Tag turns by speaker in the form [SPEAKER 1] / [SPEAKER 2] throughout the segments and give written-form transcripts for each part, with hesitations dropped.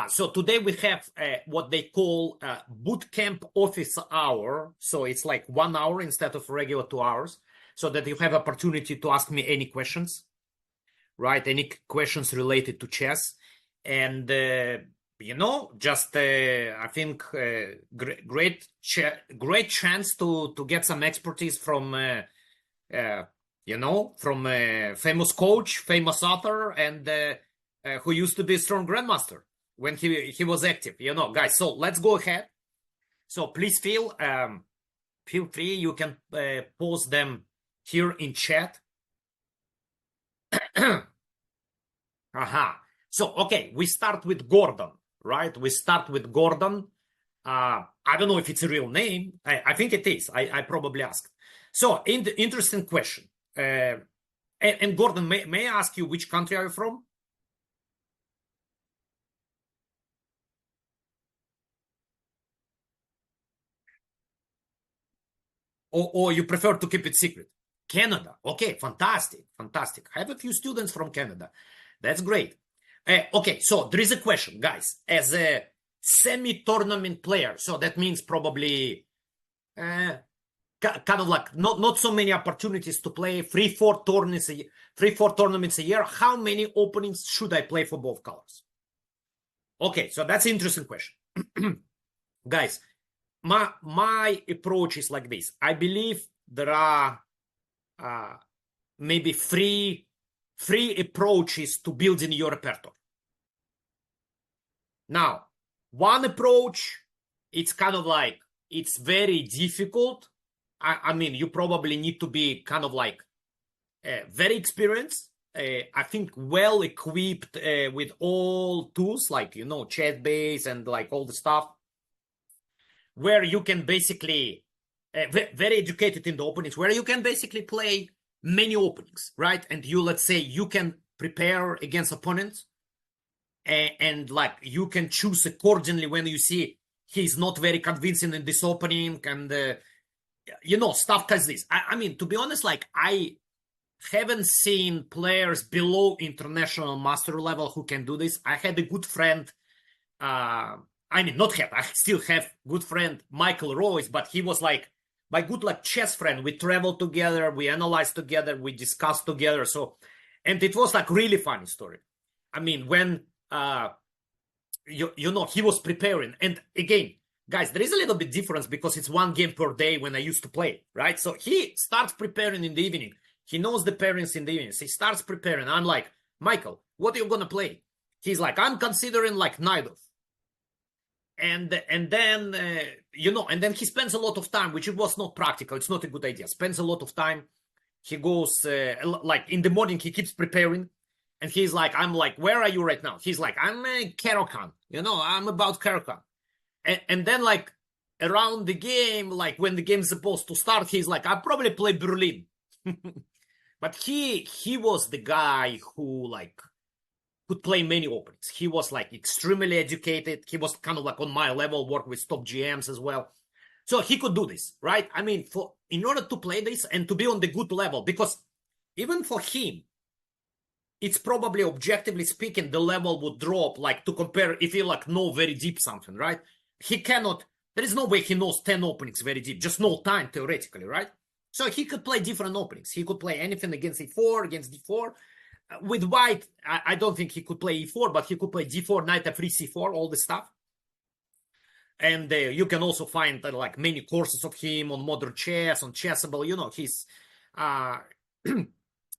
[SPEAKER 1] So today we have what they call Bootcamp office hour. So it's like 1 hour instead of regular 2 hours, so that you have opportunity to ask me any questions, right? Any questions related to chess. And, just I think great chance to get some expertise from, from a famous coach, famous author, and who used to be a strong grandmaster when he was active, guys. So let's go ahead. So please feel free. You can post them here in chat. So, okay, we start with Gordon, right? We start with Gordon. I don't know if it's a real name. I think it is. I probably asked. So, interesting question. And Gordon, may I ask you, which country are you from? Or you prefer to keep it secret? Canada. Okay, fantastic. I have a few students from Canada. That's great. Okay, so there is a question, guys. As a semi-tournament player, so that means probably kind of like not so many opportunities to play 3-4 tournaments a year. How many openings should I play for both colors? Okay, so that's an interesting question. Guys, my approach is like this. I believe there are maybe three approaches to building your repertoire. Now, one approach, it's kind of like, it's very difficult. I mean, you probably need to be kind of like very experienced. I think well equipped with all tools like, chat base and like all the stuff, where you can basically, very educated in the openings, where you can basically play many openings, right? And let's say you can prepare against opponents, and like you can choose accordingly when you see he's not very convincing in this opening, and stuff like this. I mean, to be honest, like I haven't seen players below international master level who can do this. I had a good friend, I still have good friend Michael Royce, but he was like my good like chess friend. We traveled together, we analyzed together, we discussed together. So, and it was like really funny story. I mean, when he was preparing, and again, guys, there is a little bit difference because it's 1 game per day when I used to play, right? So he starts preparing in the evening. He knows the pairings in the evening. So he starts preparing. I'm like, Michael, what are you gonna play? He's like, I'm considering like neither. And then and then he spends a lot of time, which it was not practical. It's not a good idea. Spends a lot of time. He goes like in the morning, he keeps preparing, and he's like, I'm like, where are you right now? He's like, I'm Caro-Kann. I'm about Caro-Kann. And then like around the game, like when the game's supposed to start, he's like, I'll probably play Berlin. But he was the guy who like could play many openings. He was like extremely educated. He was kind of like on my level, work with top GMs as well. So he could do this, right? I mean, in order to play this and to be on the good level, because even for him, it's probably objectively speaking, the level would drop, like to compare if you like know very deep something, right? He cannot, there is no way he knows 10 openings very deep, just no time theoretically, right? So he could play different openings. He could play anything against e4, against d4. With white, I don't think he could play e4, but he could play d4, knight f3, c4, all this stuff. And you can also find like many courses of him on modern chess, on Chessable.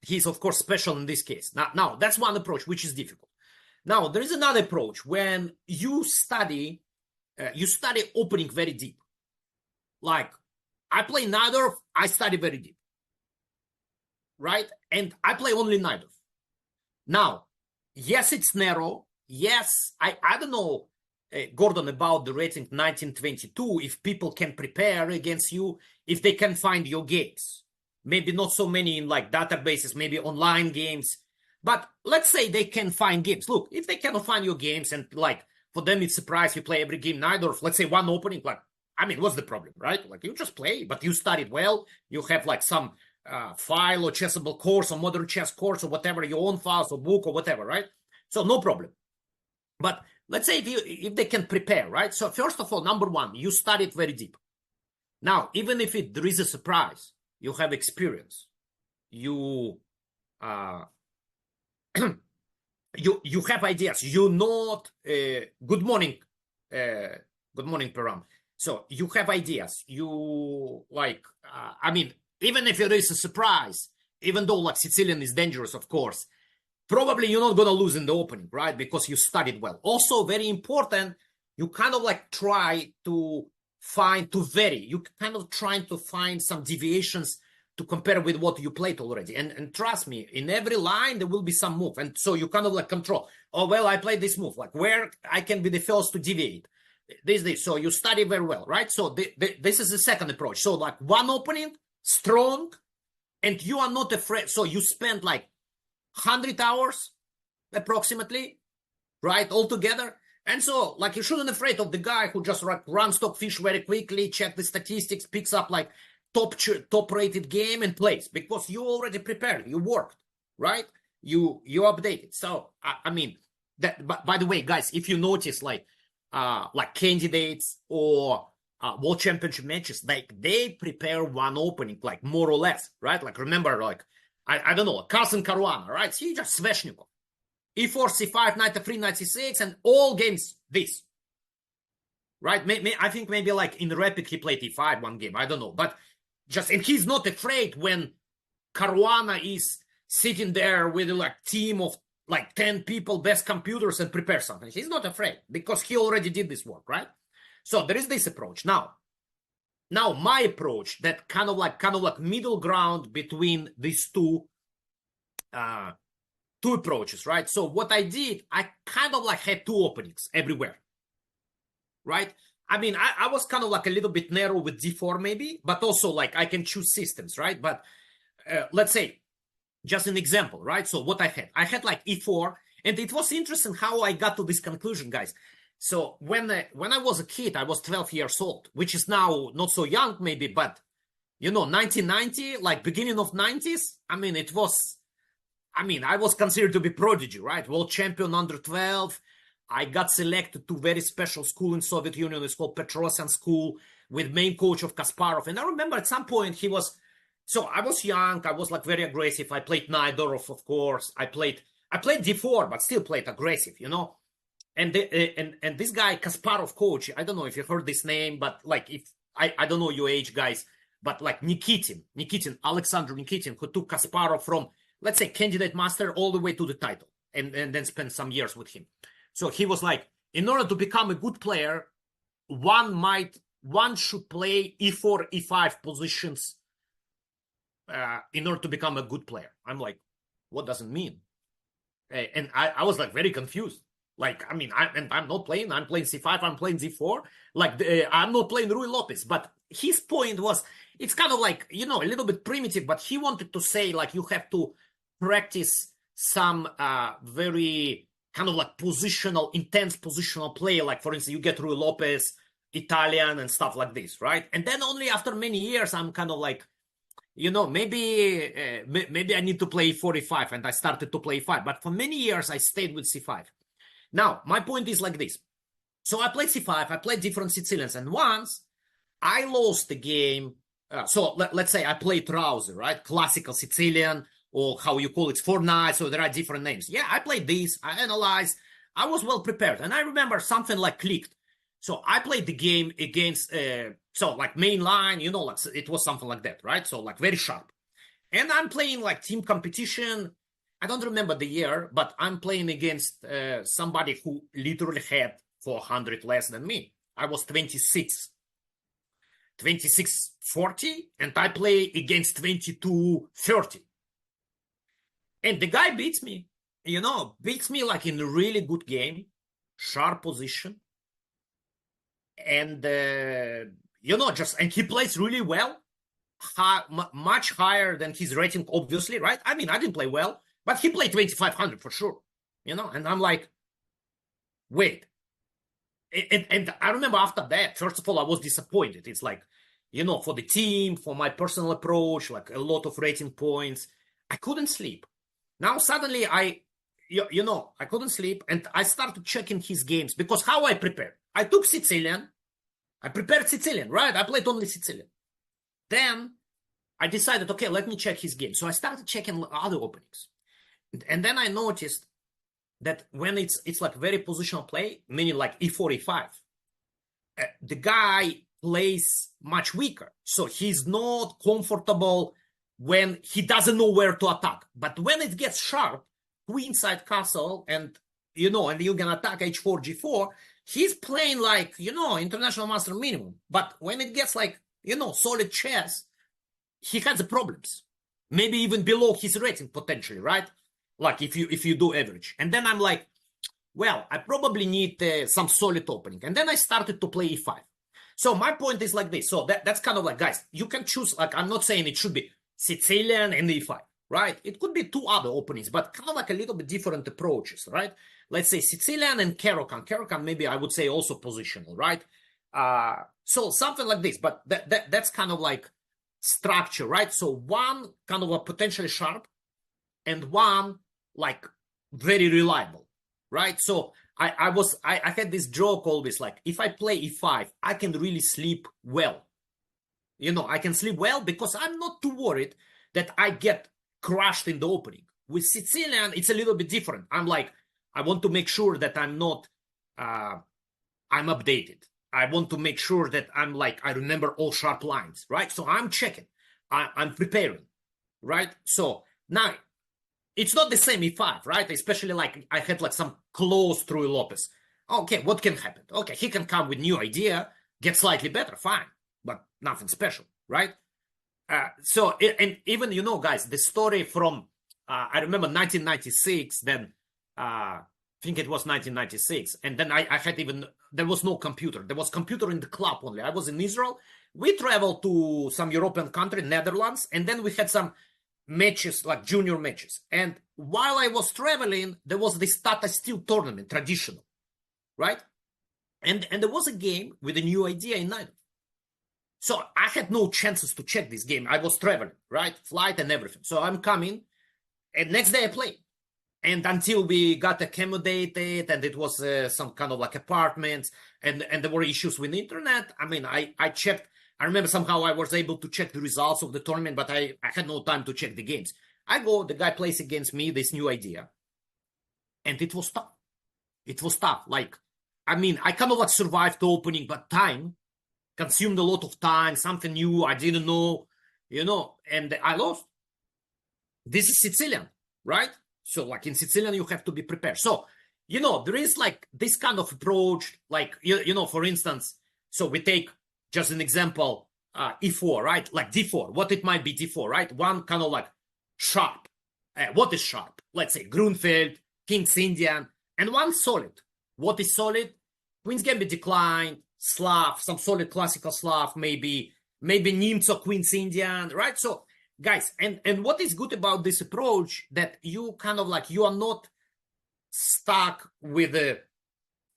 [SPEAKER 1] He's of course special in this case. Now that's one approach, which is difficult. Now there is another approach when you study opening very deep. Like I play neither, I study very deep, right? And I play only neither. Now, yes, it's narrow. Yes, I don't know, Gordon, about the rating 1922, if people can prepare against you, if they can find your games. Maybe not so many in like databases, maybe online games. But let's say they can find games. Look, if they cannot find your games and like for them it's a surprise you play every game neither, let's say one opening, like, I mean, what's the problem, right? Like you just play, but you studied well. You have like some file or Chessable course or modern chess course or whatever, your own files or book or whatever, right? So no problem. But let's say if they can prepare, right? So first of all, number one, you studied very deep. Now, even if there is a surprise, you have experience. You you have ideas. You not good morning, Param. So you have ideas. You like I mean, even if it is a surprise, even though like Sicilian is dangerous, of course, probably you're not gonna lose in the opening, right? Because you studied well. Also, very important, you kind of like try to vary. You kind of trying to find some deviations to compare with what you played already. And trust me, in every line there will be some move. And so you kind of like control. Oh, well, I played this move. Like where I can be the first to deviate. This. So you study very well, right? So this is the second approach. So like one opening, strong, and you are not afraid. So you spend like 100 hours approximately, right, altogether. And so like you shouldn't afraid of the guy who just like runs stockfish very quickly, check the statistics, picks up like top rated game and plays, because you already prepared, you worked, right? You updated. So I mean that. But by the way, guys, if you notice like candidates or world championship matches, like they prepare one opening, like more or less, right? Like remember, like I don't know, Carson Caruana, right? He just Sveshnikov, e4, c5, knight f3, knight c6, and all games this, right? I think maybe like in Rapid he played e5 one game, I don't know, but just, and he's not afraid when Caruana is sitting there with like team of like 10 people, best computers, and prepare something. He's not afraid because he already did this work, right? So there is this approach. Now my approach, that kind of like middle ground between these two approaches, right? So what I did, I kind of like had two openings everywhere, right? I mean, I was kind of like a little bit narrow with d4 maybe, but also like I can choose systems, right? But let's say, just an example, right? So what I had like e4, and it was interesting how I got to this conclusion, guys. So when I was a kid, I was 12 years old, which is now not so young maybe, but you know, 1990, like beginning of 90s, I mean, I was considered to be prodigy, right? World champion under 12. I got selected to very special school in Soviet Union. It's called Petrosian School, with main coach of Kasparov. And I remember at some point so I was young. I was like very aggressive. I played Naidorov, of course. I played d4, but still played aggressive, you know. And this guy Kasparov coach, I don't know if you heard this name, but like if I don't know your age, guys, but like Nikitin, Alexander Nikitin, who took Kasparov from, let's say, candidate master all the way to the title, and then spent some years with him. So he was like, in order to become a good player, one should play e4, e5 positions in order to become a good player. I'm like, what does it mean? And I was like very confused. Like, I mean, I'm not playing. I'm playing c5. I'm playing d4. Like, I'm not playing Rui Lopez. But his point was, it's kind of like, you know, a little bit primitive. But he wanted to say, like, you have to practice some very kind of like intense positional play. Like, for instance, you get Rui Lopez, Italian, and stuff like this, right? And then only after many years, I'm kind of like, you know, maybe I need to play e4, e5, and I started to play e5. But for many years, I stayed with c5. Now, my point is like this. So I played c5, I played different Sicilians, and once I lost the game. So let's say I played Rouser, right? Classical Sicilian, or how you call it, 4 knights, so there are different names. Yeah, I played this, I analyzed, I was well prepared, and I remember something like clicked. So I played the game against, so like main line, you know, like it was something like that, right? So like very sharp. And I'm playing like team competition. I don't remember the year, but I'm playing against somebody who literally had 400 less than me. I was 2640, and I play against 2230. And the guy beats me, you know, like in a really good game, sharp position. And, you know, and he plays really well, much higher than his rating, obviously, right? I mean, I didn't play well, but he played 2500 for sure, you know, and I'm like, wait. And I remember after that, first of all, I was disappointed. It's like, you know, for the team, for my personal approach, like a lot of rating points, I couldn't sleep. Now, suddenly I couldn't sleep, and I started checking his games, because how I prepared? I took Sicilian, I prepared Sicilian, right? I played only Sicilian. Then I decided, okay, let me check his game. So I started checking other openings. And then I noticed that when it's like very positional play, meaning like e4, e5, the guy plays much weaker. So he's not comfortable when he doesn't know where to attack. But when it gets sharp, queenside castle, and and you can attack h4, g4, he's playing like, international master minimum. But when it gets like, solid chess, he has the problems. Maybe even below his rating potentially, right? Like if you do average. And then I'm like, well, I probably need some solid opening. And then I started to play e5. So my point is like this. So that's kind of like, guys, you can choose, like, I'm not saying it should be Sicilian and e5, right? It could be two other openings, but kind of like a little bit different approaches, right? Let's say Sicilian and Caro-Kann. Caro-Kann, maybe I would say also positional, right? So something like this, but that's kind of like structure, right? So one kind of a potentially sharp and one like very reliable, right? So I had this joke always, like, if I play e5, I can really sleep well. I can sleep well because I'm not too worried that I get crushed in the opening. With Sicilian, it's a little bit different. I'm like, I want to make sure that I'm not, I'm updated. I want to make sure that I'm like, I remember all sharp lines, right? So I'm checking, I'm preparing, right? So now, it's not the same e5, right? Especially like I had like some close through Lopez. Okay, what can happen? Okay, he can come with new idea, get slightly better, fine, but nothing special, right? And even, guys, the story from, I remember 1996, then I think it was 1996. And then I had there was no computer. There was computer in the club only. I was in Israel. We traveled to some European country, Netherlands, and then we had some matches, like junior matches. And while I was traveling, there was this Tata Steel tournament, traditional, right? And there was a game with a new idea in Night. So I had no chances to check this game. I was traveling, right? Flight and everything. So I'm coming, and next day I played. And until we got accommodated, and it was some kind of like apartments, and there were issues with the internet. I mean, I checked. I remember somehow I was able to check the results of the tournament, but I had no time to check the games. I go, the guy plays against me, this new idea. And it was tough. It was tough. Like, I mean, I kind of like survived the opening, but time consumed a lot of time, something new I didn't know, and I lost. This is Sicilian, right? So like in Sicilian, you have to be prepared. So, there is like this kind of approach, like, for instance, so we take just an example, e4, right? Like d4, what it might be d4, right? One kind of like sharp. What is sharp? Let's say Grunfeld, King's Indian, and one solid. What is solid? Queen's Gambit declined, Slav, some solid classical Slav, maybe Nimzo, Queen's Indian, right? So, guys, and what is good about this approach, that you kind of like, you are not stuck with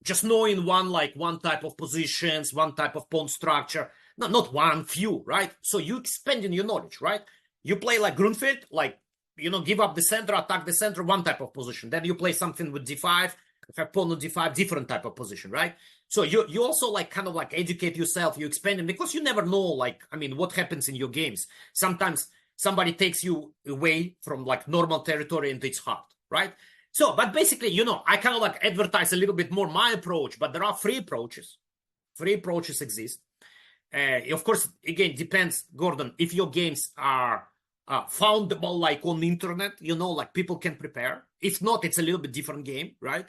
[SPEAKER 1] just knowing one type of positions, one type of pawn structure. No, not one, few, right? So you expanding your knowledge, right? You play like Grunfeld, like, give up the center, attack the center, one type of position. Then you play something with d5, have pawn on d5, different type of position, right? So you also like kind of like educate yourself, you expand it, because you never know, like, I mean, what happens in your games. Sometimes somebody takes you away from like normal territory and it's hard, right? So, but basically, I kind of like advertise a little bit more my approach, but there are three approaches. Three approaches exist. Of course, again, depends, Gordon, if your games are foundable like on the internet, like people can prepare. If not, it's a little bit different game, right?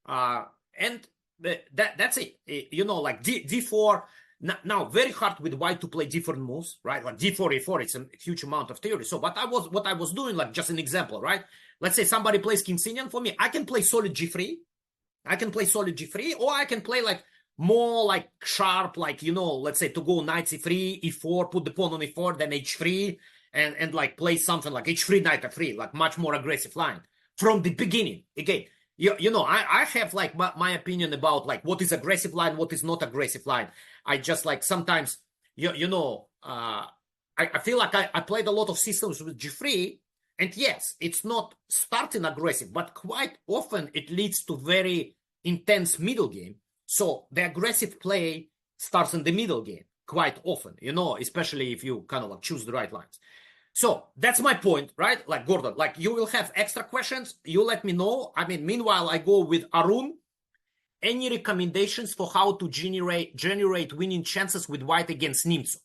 [SPEAKER 1] And that's it. Like D4, now very hard with white to play different moves, right? Like D4, E4, it's a huge amount of theory. So what I was doing, like just an example, right? Let's say somebody plays King's Indian for me. I can play solid G3. Or I can play like more like sharp, like, let's say to go knight C3, E4, put the pawn on E4, then H3, and like play something like H3, knight F3, like much more aggressive line from the beginning. Again, I have like my opinion about like what is aggressive line, what is not aggressive line. I just like sometimes, I feel like I played a lot of systems with G3, And yes, it's not starting aggressive, but quite often it leads to very intense middle game. So the aggressive play starts in the middle game quite often, especially if you kind of like choose the right lines. So that's my point, right? Like Gordon, like you will have extra questions. You let me know. I mean, meanwhile, I go with Arun. Any recommendations for how to generate winning chances with white against Nimzo?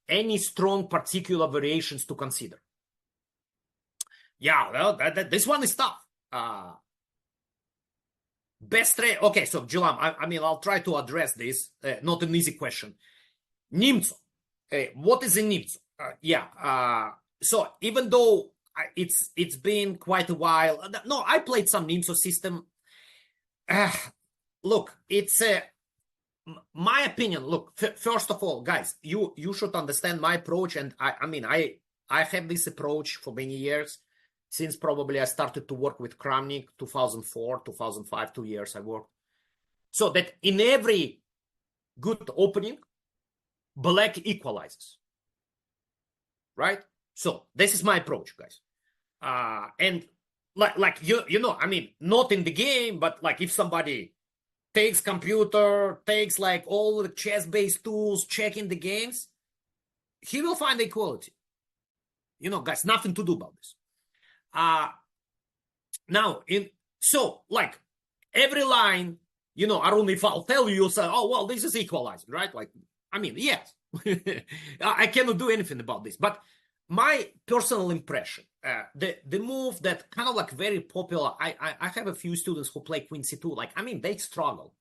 [SPEAKER 1] Any strong particular variations to consider? Yeah, well, this one is tough. Best trade. Okay, so Julam, I mean, I'll try to address this. Not an easy question. Nimzo. What is a Nimzo? So even though it's been quite a while, no, I played some Nimzo system. Look, it's my opinion. Look, first of all, guys, you should understand my approach, and I have this approach for many years. Since probably I started to work with Kramnik 2004, 2005, 2 years I worked. So that in every good opening, black equalizes. Right? So this is my approach, guys. And like I mean, not in the game, but like if somebody takes computer, takes like all the chess-based tools, checking the games, he will find equality. Guys, nothing to do about this. Now so like every line, Arun, if I'll tell you, you'll say, oh well, this is equalizing, right? Like, I mean, yes. I cannot do anything about this, but my personal impression, the move that kind of like very popular, I have a few students who play Queen C2, like, I mean, they struggle.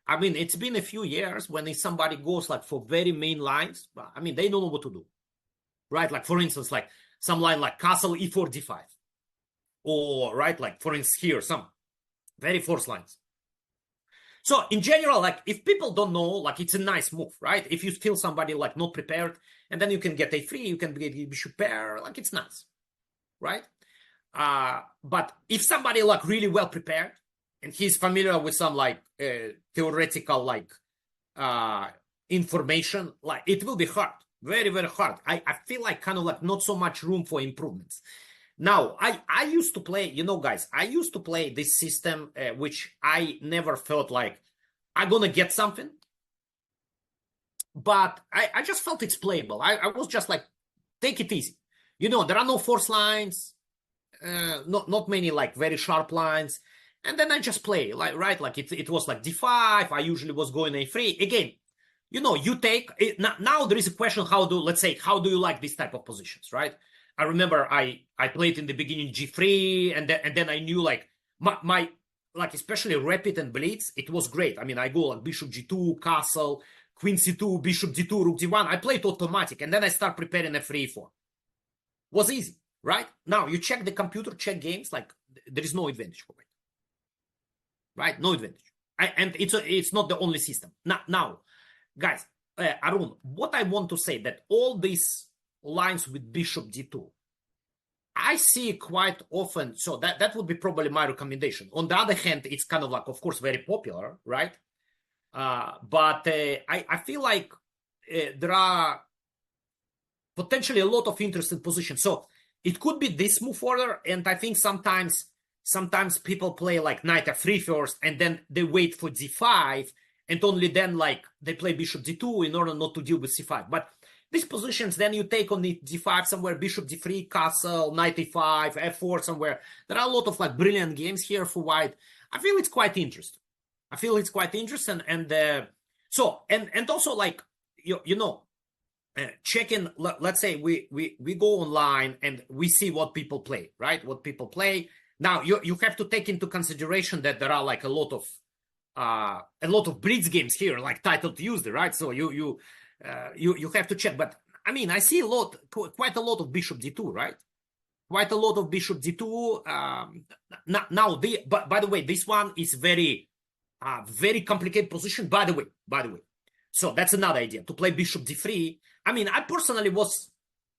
[SPEAKER 1] I mean, it's been a few years when somebody goes like for very main lines, I mean, they don't know what to do, right? Like, for instance, like some line like castle E4 D5, or right, like for instance here, some very forced lines. So in general, like if people don't know, like it's a nice move, right? If you kill somebody like not prepared, and then you can get a3, you can get bishop pair, like it's nice, right? But if somebody like really well prepared and he's familiar with some like theoretical like information, like it will be hard, very, very hard. I feel like kind of like not so much room for improvements. Now, I used to play, guys, I used to play this system, which I never felt like I'm going to get something. But I just felt it's playable. I was just like, take it easy. There are no force lines, not many like very sharp lines. And then I just play, like, right? Like it was like D5. I usually was going A3. Again, you take it. Now there is a question, how do you like this type of positions, right? I remember I played in the beginning G3, and then I knew like my like especially rapid and blitz, it was great. I mean, I go like bishop G2, castle, queen C2, bishop D2, rook D1. I played automatic, and then I start preparing F3, E4. Was easy, right? Now you check the computer, check games, like there is no advantage for it, right? No advantage, and it's not the only system. Now, guys, Arun, what I want to say that all these lines with bishop D2, I see quite often. So that would be probably my recommendation. On the other hand, it's kind of like, of course, very popular, right? But I feel like there are potentially a lot of interesting positions. So it could be this move order, and I think sometimes people play like knight F3 first, and then they wait for D5, and only then like they play bishop D2 in order not to deal with C5. But these positions, then you take on the D5 somewhere, bishop D3, castle, knight E5, F4 somewhere. There are a lot of like brilliant games here for white. I feel it's quite interesting. And also like checking. Let's say we go online and we see what people play, right? What people play. Now you have to take into consideration that there are like a lot of blitz games here, like Title Tuesday, right? So you have to check. But I mean, I see quite a lot of bishop D2, right? Quite a lot of bishop D2. But by the way, this one is very complicated position. By the way, so that's another idea, to play bishop D3. I mean, I personally was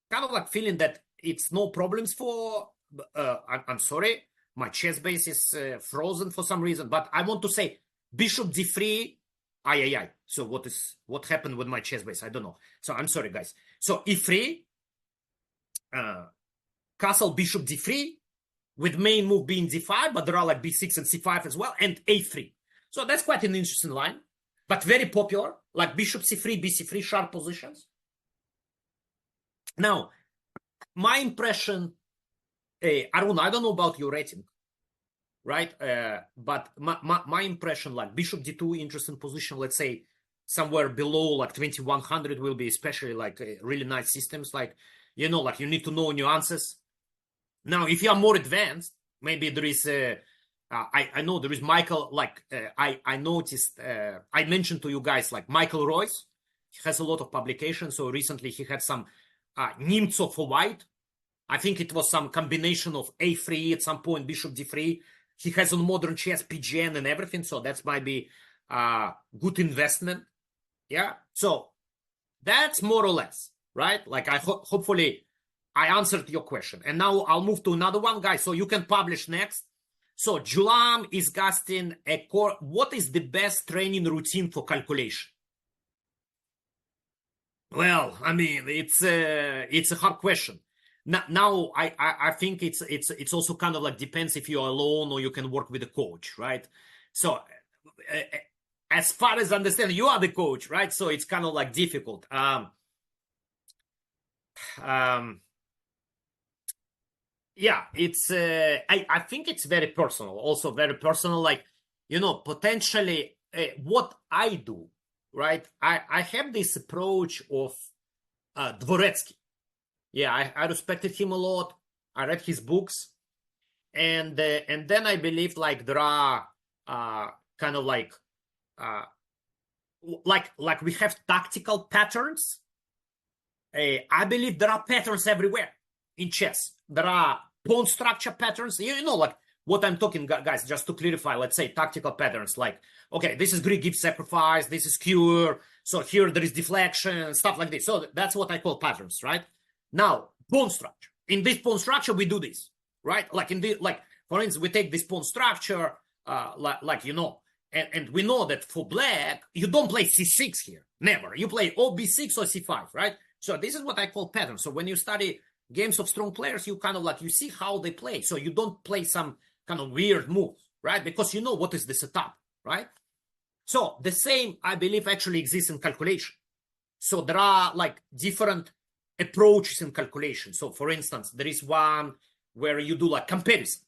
[SPEAKER 1] kind of like feeling that it's no problems for. I'm sorry, my chess base is frozen for some reason, but I want to say bishop D3. So what happened with my chess base? I don't know. So I'm sorry, guys. So E3. castle bishop d3 with main move being d5, but there are like b6 and c5 as well, and a3. So that's quite an interesting line, but very popular, like bishop c3, bc3, sharp positions. Now, my impression, Arun, I don't know about your rating, right? But my impression, like bishop d2, interesting position, let's say somewhere below like 2100 will be especially like really nice systems, like, you know, like you need to know nuances. Now, if you are more advanced, maybe there is I know there is Michael, like I noticed, I mentioned to you guys, like Michael Royce. He has a lot of publications. So recently he had some Nimtsov for white. I think it was some combination of a3 at some point, bishop d3. He has on modern chess, PGN and everything. So that might be good investment. Yeah. So that's more or less, right? Like hopefully I answered your question. And now I'll move to another one, guys. So you can publish next. So Julam is asking, what is the best training routine for calculation? Well, I mean, it's a hard question. Now I think it's also kind of like depends if you're alone or you can work with a coach, right? So as far as I understand, you are the coach, right? So it's kind of like difficult. Yeah, it's I think it's very personal, also very personal, like, you know, potentially what I do, right? I have this approach of Dvoretsky. Yeah, I respected him a lot. I read his books, and then I believe like there are kind of like we have tactical patterns. I believe there are patterns everywhere in chess. There are pawn structure patterns. You know, like what I'm talking, guys, just to clarify, let's say tactical patterns. Like, okay, this is Greek gift sacrifice. This is cure. So here there is deflection, stuff like this. So that's what I call patterns, right? Now, pawn structure. In this pawn structure, we do this, right? Like for instance, we take this pawn structure, you know, and we know that for black, you don't play c6 here. Never. You play or b6 or c5, right? So this is what I call patterns. So when you study games of strong players, you kind of like, you see how they play. So you don't play some kind of weird move, right? Because you know what is the setup, right? So the same, I believe, actually exists in calculation. So there are like different approaches in calculation. So for instance, there is one where you do like comparison.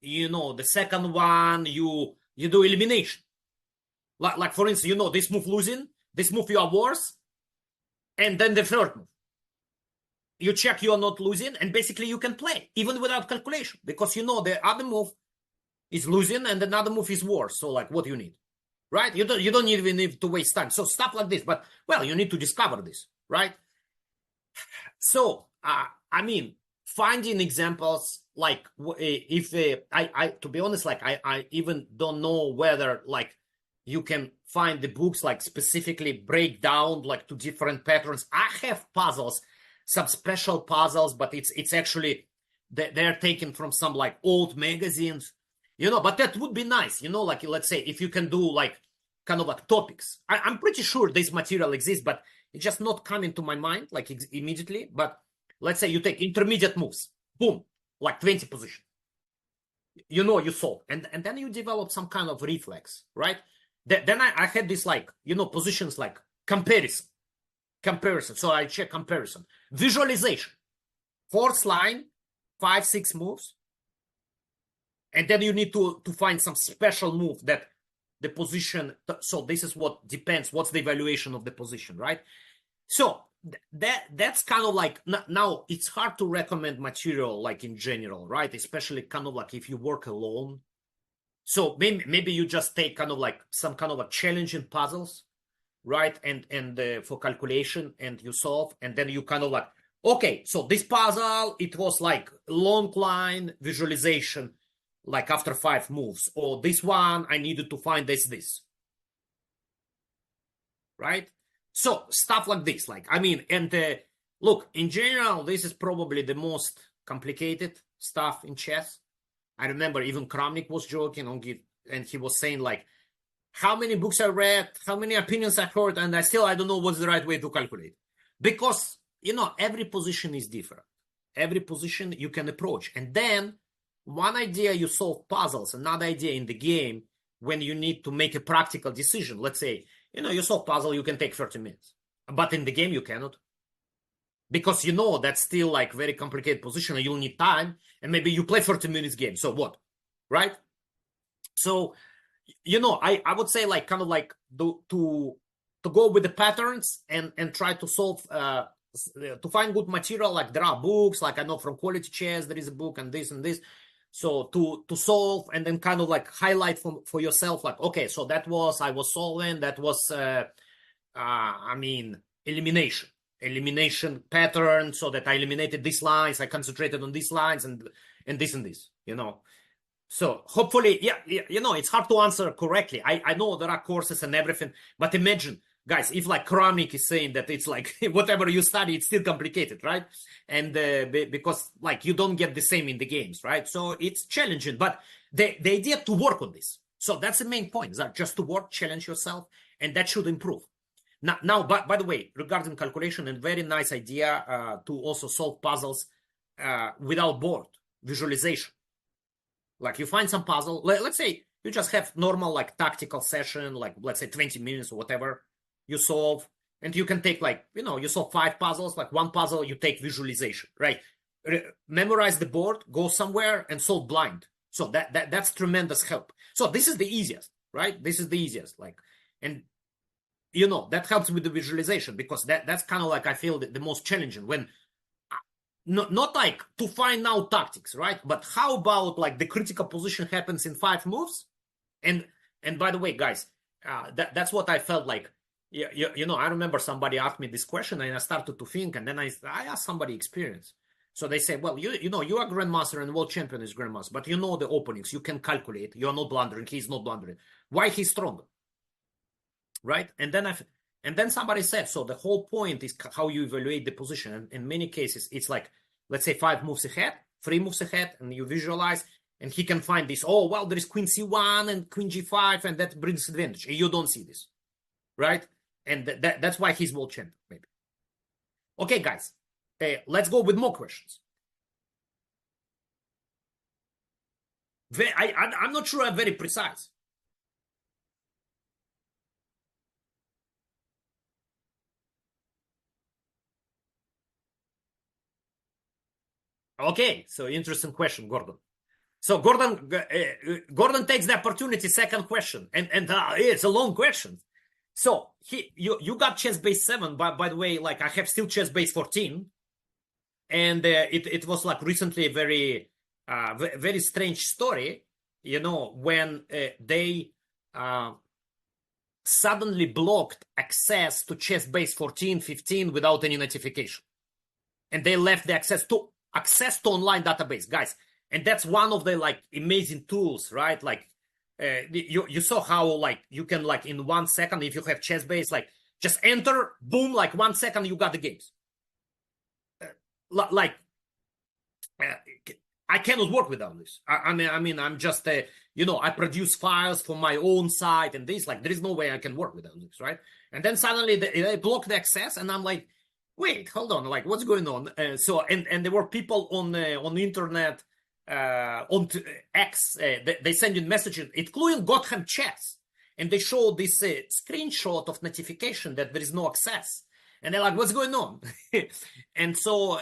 [SPEAKER 1] You know, the second one, you do elimination. Like for instance, you know, this move losing, this move you are worse. And then the third move, you check you're not losing, and basically you can play even without calculation, because you know the other move is losing and another move is worse. So like, what do you need, right? You don't even need to waste time. So stuff like this, but well, you need to discover this, right? So I mean, finding examples, like if I to be honest, like I even don't know whether like you can find the books like specifically break down like to different patterns. I have puzzles, some special puzzles, but it's actually they're taken from some like old magazines, you know. But that would be nice, you know, like let's say if you can do like kind of like topics. I'm pretty sure this material exists, but it's just not coming to my mind like immediately. But let's say you take intermediate moves, boom, like 20 position, you know, you solve, and then you develop some kind of reflex, right? Then I had this like, you know, positions like comparison. So I check comparison, visualization, fourth line, 5-6 moves, and then you need to find some special move that the position. So this is what depends. What's the evaluation of the position, right? So that's kind of like, now it's hard to recommend material like in general, right? Especially kind of like if you work alone. So maybe you just take kind of like some kind of a challenging puzzles, right? And for calculation, and you solve, and then you kind of like, okay, so this puzzle, it was like long line visualization, like after 5 moves, or this one, I needed to find this, right? So stuff like this, like, I mean, and look, in general, this is probably the most complicated stuff in chess. I remember even Kramnik was joking on it, and he was saying like, how many books I read, how many opinions I heard, and I don't know what's the right way to calculate. Because, you know, every position is different. every position you can approach. And then one idea you solve puzzles, another idea in the game, when you need to make a practical decision. Let's say, you solve puzzle, you can take 30 minutes. But in the game, you cannot. Because that's still like very complicated position and you'll need time. And maybe you play 30 minutes game. So what? Right? So, I would say like kind of like to go with the patterns and try to solve, to find good material. Like there are books, like I know from Quality Chess, there is a book and this and this. So to solve and then kind of like highlight for yourself, like, okay, so I was solving, that was, elimination pattern, so that I eliminated these lines, I concentrated on these lines and this and this, So hopefully, it's hard to answer correctly. I know there are courses and everything, but imagine, guys, if like Kramnik is saying that it's like whatever you study, it's still complicated, right? And because like you don't get the same in the games, right? So it's challenging, but the idea to work on this. So that's the main point, is that just to work, challenge yourself, and that should improve. Now, by the way, regarding calculation, and very nice idea to also solve puzzles without board, visualization. Like you find some puzzle, let's say you just have normal like tactical session, like let's say 20 minutes or whatever, you solve, and you can take like, you solve 5 puzzles, like one puzzle you take visualization, right? Memorize the board, go somewhere and solve blind. So that's tremendous help. So this is the easiest, right? This is the easiest, like, and that helps with the visualization, because that's kind of like I feel the most challenging when not like to find out tactics, right? But how about like the critical position happens in 5 moves? And by the way, guys, that's what I felt like. I remember somebody asked me this question and I started to think, and then I asked somebody experienced. So they say, well, you are grandmaster and world champion is grandmaster, but the openings, you can calculate, you're not blundering, he's not blundering. Why he's stronger? Right? And then somebody said, so the whole point is how you evaluate the position. And in many cases, it's like, let's say 5 moves ahead, 3 moves ahead, and you visualize, and he can find this, oh, well, there is queen c1 and queen g5, and that brings advantage. And you don't see this, right? And that's why he's world champion, maybe. Okay, guys, let's go with more questions. I'm not sure I'm very precise. Okay, so interesting question, Gordon. So Gordon takes the opportunity. Second question, and it's a long question. So you got chess base 7, by the way. Like I have still chess base 14, and it was like recently a very very strange story. When they suddenly blocked access to chess base 14, 15 without any notification, and they left the access to online database, guys. And that's one of the like amazing tools, right? Like you saw how like you can like in 1 second, if you have chess base, like just enter, boom, like 1 second you got the games. I cannot work without this. I mean I'm just I produce files for my own site and this, like there is no way I can work without this, right? And then suddenly they block the access, and I'm like, wait, hold on, like what's going on? So there were people on the internet, on X, they send you messages, including Gotham Chess, and they show this screenshot of notification that there is no access, and they're like, what's going on? And so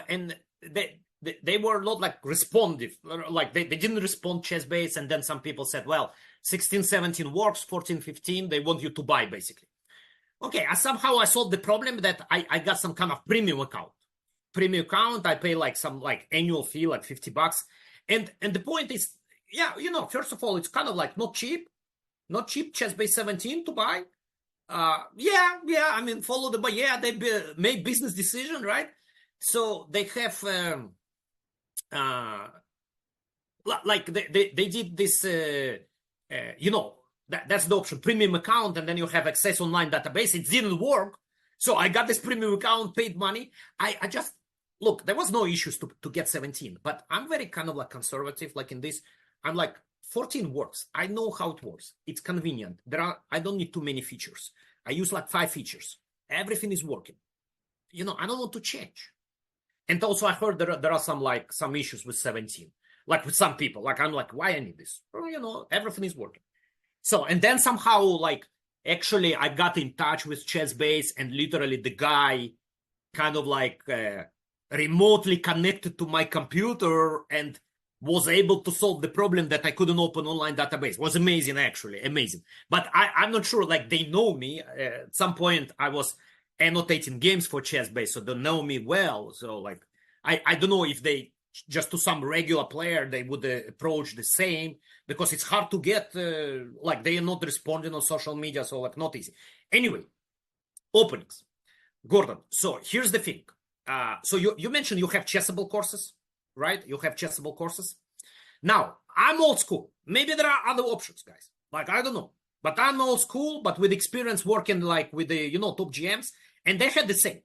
[SPEAKER 1] they were not like responsive, like they didn't respond chess base, and then some people said, well, 16, 17 works, 14, 15, they want you to buy basically. Okay, somehow I solved the problem that I got some kind of premium account. I pay like some like annual fee, like $50. And the point is, first of all, it's kind of like not cheap chess base 17 to buy. I mean, follow the, but yeah, they make business decision, right? So they have, like they did this, that's the option, premium account, and then you have access online database. It didn't work. So I got this premium account, paid money. I just, look, there was no issues to get 17, but I'm very kind of like conservative, like in this, I'm like, 14 works. I know how it works. It's convenient. I don't need too many features. I use like 5 features. Everything is working. I don't want to change. And also I heard there are some issues with 17, like with some people. Like I'm like, why I need this? Well, everything is working. So, and then somehow like actually I got in touch with ChessBase, and literally the guy kind of like remotely connected to my computer and was able to solve the problem that I couldn't open online database. It was amazing, actually, amazing. But I'm not sure, like they know me. At some point I was annotating games for ChessBase, so they know me well. So like, I don't know if they, just to some regular player, they would approach the same, because it's hard to get, like they are not responding on social media, so like not easy. Anyway, openings. Gordon, so here's the thing. So you mentioned you have Chessable courses, right? You have Chessable courses. Now, I'm old school. Maybe there are other options, guys. Like, I don't know. But I'm old school, but with experience working like with the, top GMs, and they had the same.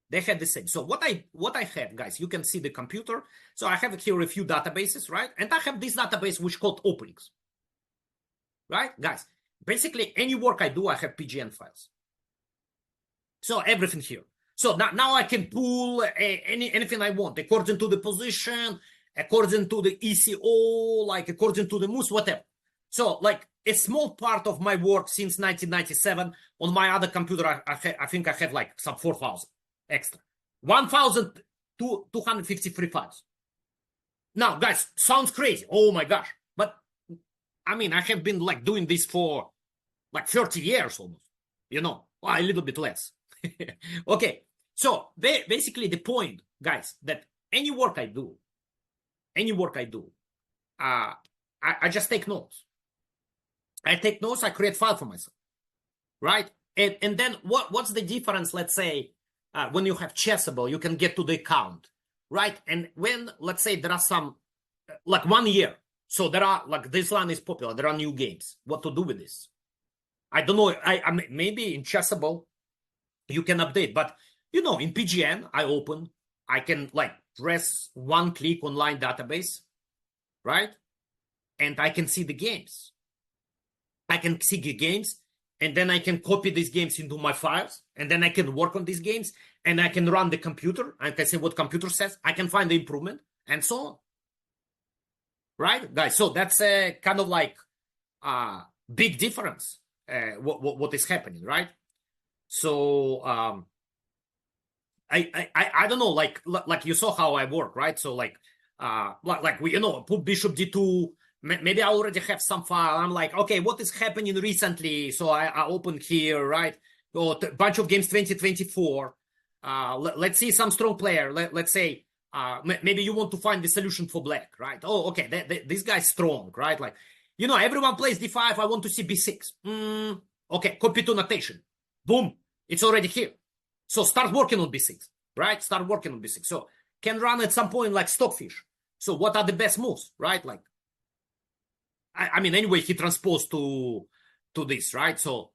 [SPEAKER 1] They had the same. So what I have, guys, you can see the computer. So I have here a few databases, right? And I have this database which called openings, right? Guys, basically any work I do, I have PGN files. So everything here. So now I can pull anything I want according to the position, according to the ECO, like according to the moves, whatever. So like a small part of my work since 1997 on my other computer, I think I have like some 4,000 extra, 1,253 files. Now, guys, sounds crazy. Oh my gosh. But I mean, I have been like doing this for like 30 years almost, well, a little bit less. Okay. So basically the point, guys, that any work I do, I just take notes. I take notes, I create file for myself, right? And then what's the difference, let's say, when you have Chessable, you can get to the account, right? And when, let's say, there are some, like 1 year, so there are, like, this one is popular, there are new games. What to do with this? I don't know. I maybe in Chessable, you can update, but, in PGN, I can, like, press one click online database, right? And I can see the games. I can see the games, and then I can copy these games into my files, and then I can work on these games, and I can run the computer. I can see what computer says. I can find the improvement, and so on. Right, guys? So that's a kind of like big difference. What is happening, right? So I don't know, like you saw how I work, right? So like we put bishop d2. Maybe I already have some file. I'm like, okay, what is happening recently? So I open here, right? A bunch of games 2024. Let's see some strong player. Let's say maybe you want to find the solution for black, right? Oh, okay, this guy's strong, right? Like, everyone plays d5. I want to see b6. Okay, copy to notation. Boom, it's already here. So start working on b6, right? Start working on b6. So can run at some point like Stockfish. So what are the best moves, right? Like, I mean, anyway, he transposed to this, right? So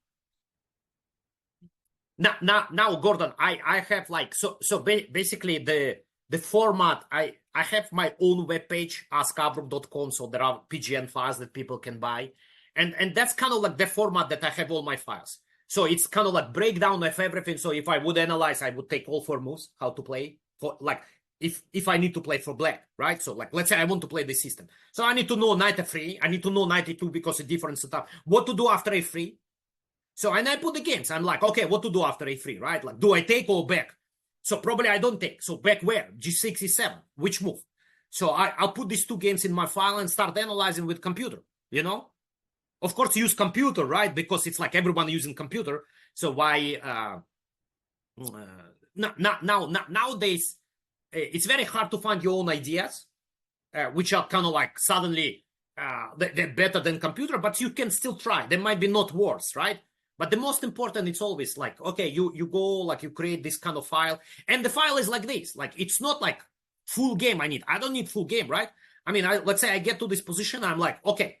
[SPEAKER 1] now, Gordon, I have like, so basically the format, I have my own webpage, askavrukh.com. So there are PGN files that people can buy. And that's kind of like the format that I have all my files. So it's kind of like breakdown of everything. So if I would analyze, I would take all 4 moves, how to play for like, if I need to play for black, right? So like, let's say I want to play this system. So I need to know knight f3. I need to know knight e2 because it's different setup. What to do after a3. So, and I put the games. I'm like, okay, what to do after a3, right? Like, do I take or back? So probably I don't take. So back where? G6, E7. Which move? So I'll put these 2 games in my file and start analyzing with computer, Of course, use computer, right? Because it's like everyone using computer. So why, nowadays, it's very hard to find your own ideas, which are kind of like suddenly they're better than computer, but you can still try. They might be not worse, right? But the most important, it's always like, okay, you go, like you create this kind of file, and the file is like this. Like, it's not like full game I don't need full game, right? I mean, let's say I get to this position, I'm like, okay,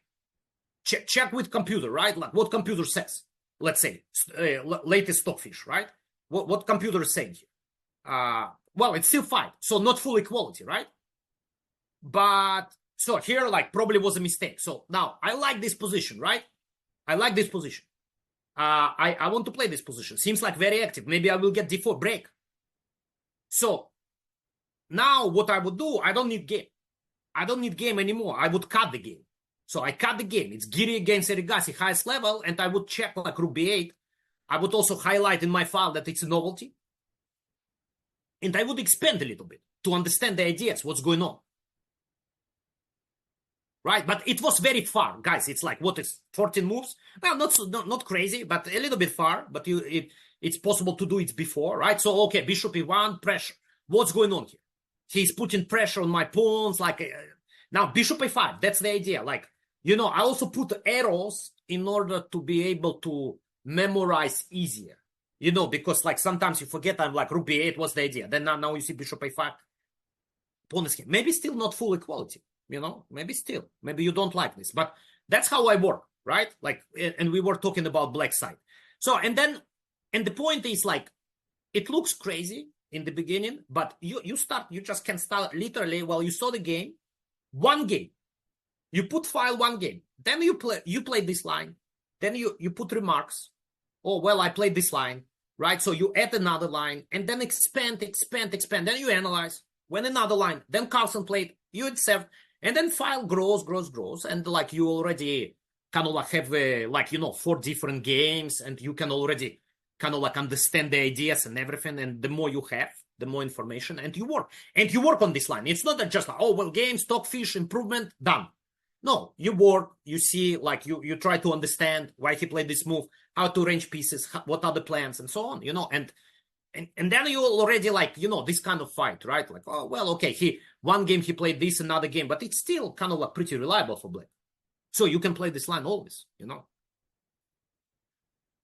[SPEAKER 1] check with computer, right? Like what computer says, let's say, latest Stockfish, right? What computer is saying here? Well, it's still 5, so not full equality, right? But so here, like, probably was a mistake. So now I like this position, right? I like this position. I want to play this position. Seems like very active. Maybe I will get d4 break. So now what I would do, I don't need game. I don't need game anymore. I would cut the game. So I cut the game. It's Giri against Erigasi, highest level, and I would check like rook b8. I would also highlight in my file that it's a novelty. And I would expand a little bit to understand the ideas, what's going on. Right? But it was very far, guys. It's like, what is 14 moves? Well, not crazy, but a little bit far. But it's possible to do it before, right? So, okay, bishop e1, pressure. What's going on here? He's putting pressure on my pawns. Like, now, bishop a5, that's the idea. Like, I also put arrows in order to be able to memorize easier. Because like sometimes you forget, I'm like, rook b8, what's the idea? Then now you see bishop a5. Pawn is here. Maybe still not full equality, maybe still. Maybe you don't like this, but that's how I work, right? Like, and we were talking about black side. So, and the point is like, it looks crazy in the beginning, but you just can start literally, well, you saw the game, one game. You put file one game. Then you play this line. Then you put remarks. Oh, well, I played this line. Right? So you add another line and then expand. Then you analyze. When another line, then Carlsen played, you accept, and then file grows. And like you already kind of like have 4 different games, and you can already kind of like understand the ideas and everything. And the more you have, the more information, and you work. And you work on this line. It's not just like, oh, well, game, stockfish, improvement, done. No, you work, you see, like you try to understand why he played this move, how to arrange pieces, what are the plans, and so on, and then you already like, this kind of fight, right? Like, oh, well, okay, one game he played this, another game, but it's still kind of like pretty reliable for black. So you can play this line always,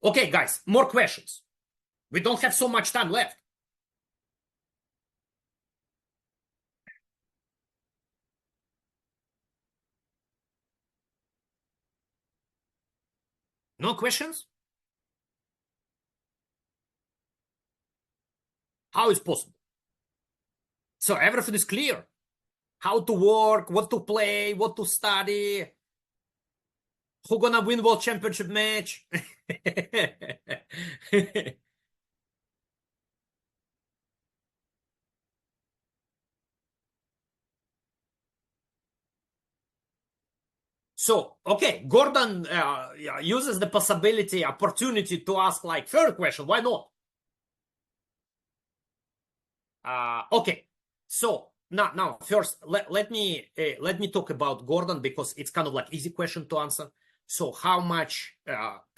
[SPEAKER 1] Okay, guys, more questions. We don't have so much time left. No questions? How is possible? So everything is clear. How to work, what to play, what to study. Who gonna win world championship match? So, okay, Gordon uses the opportunity to ask like third question. Why not? Okay, so now first let me talk about Gordon, because it's kind of like easy question to answer. So how much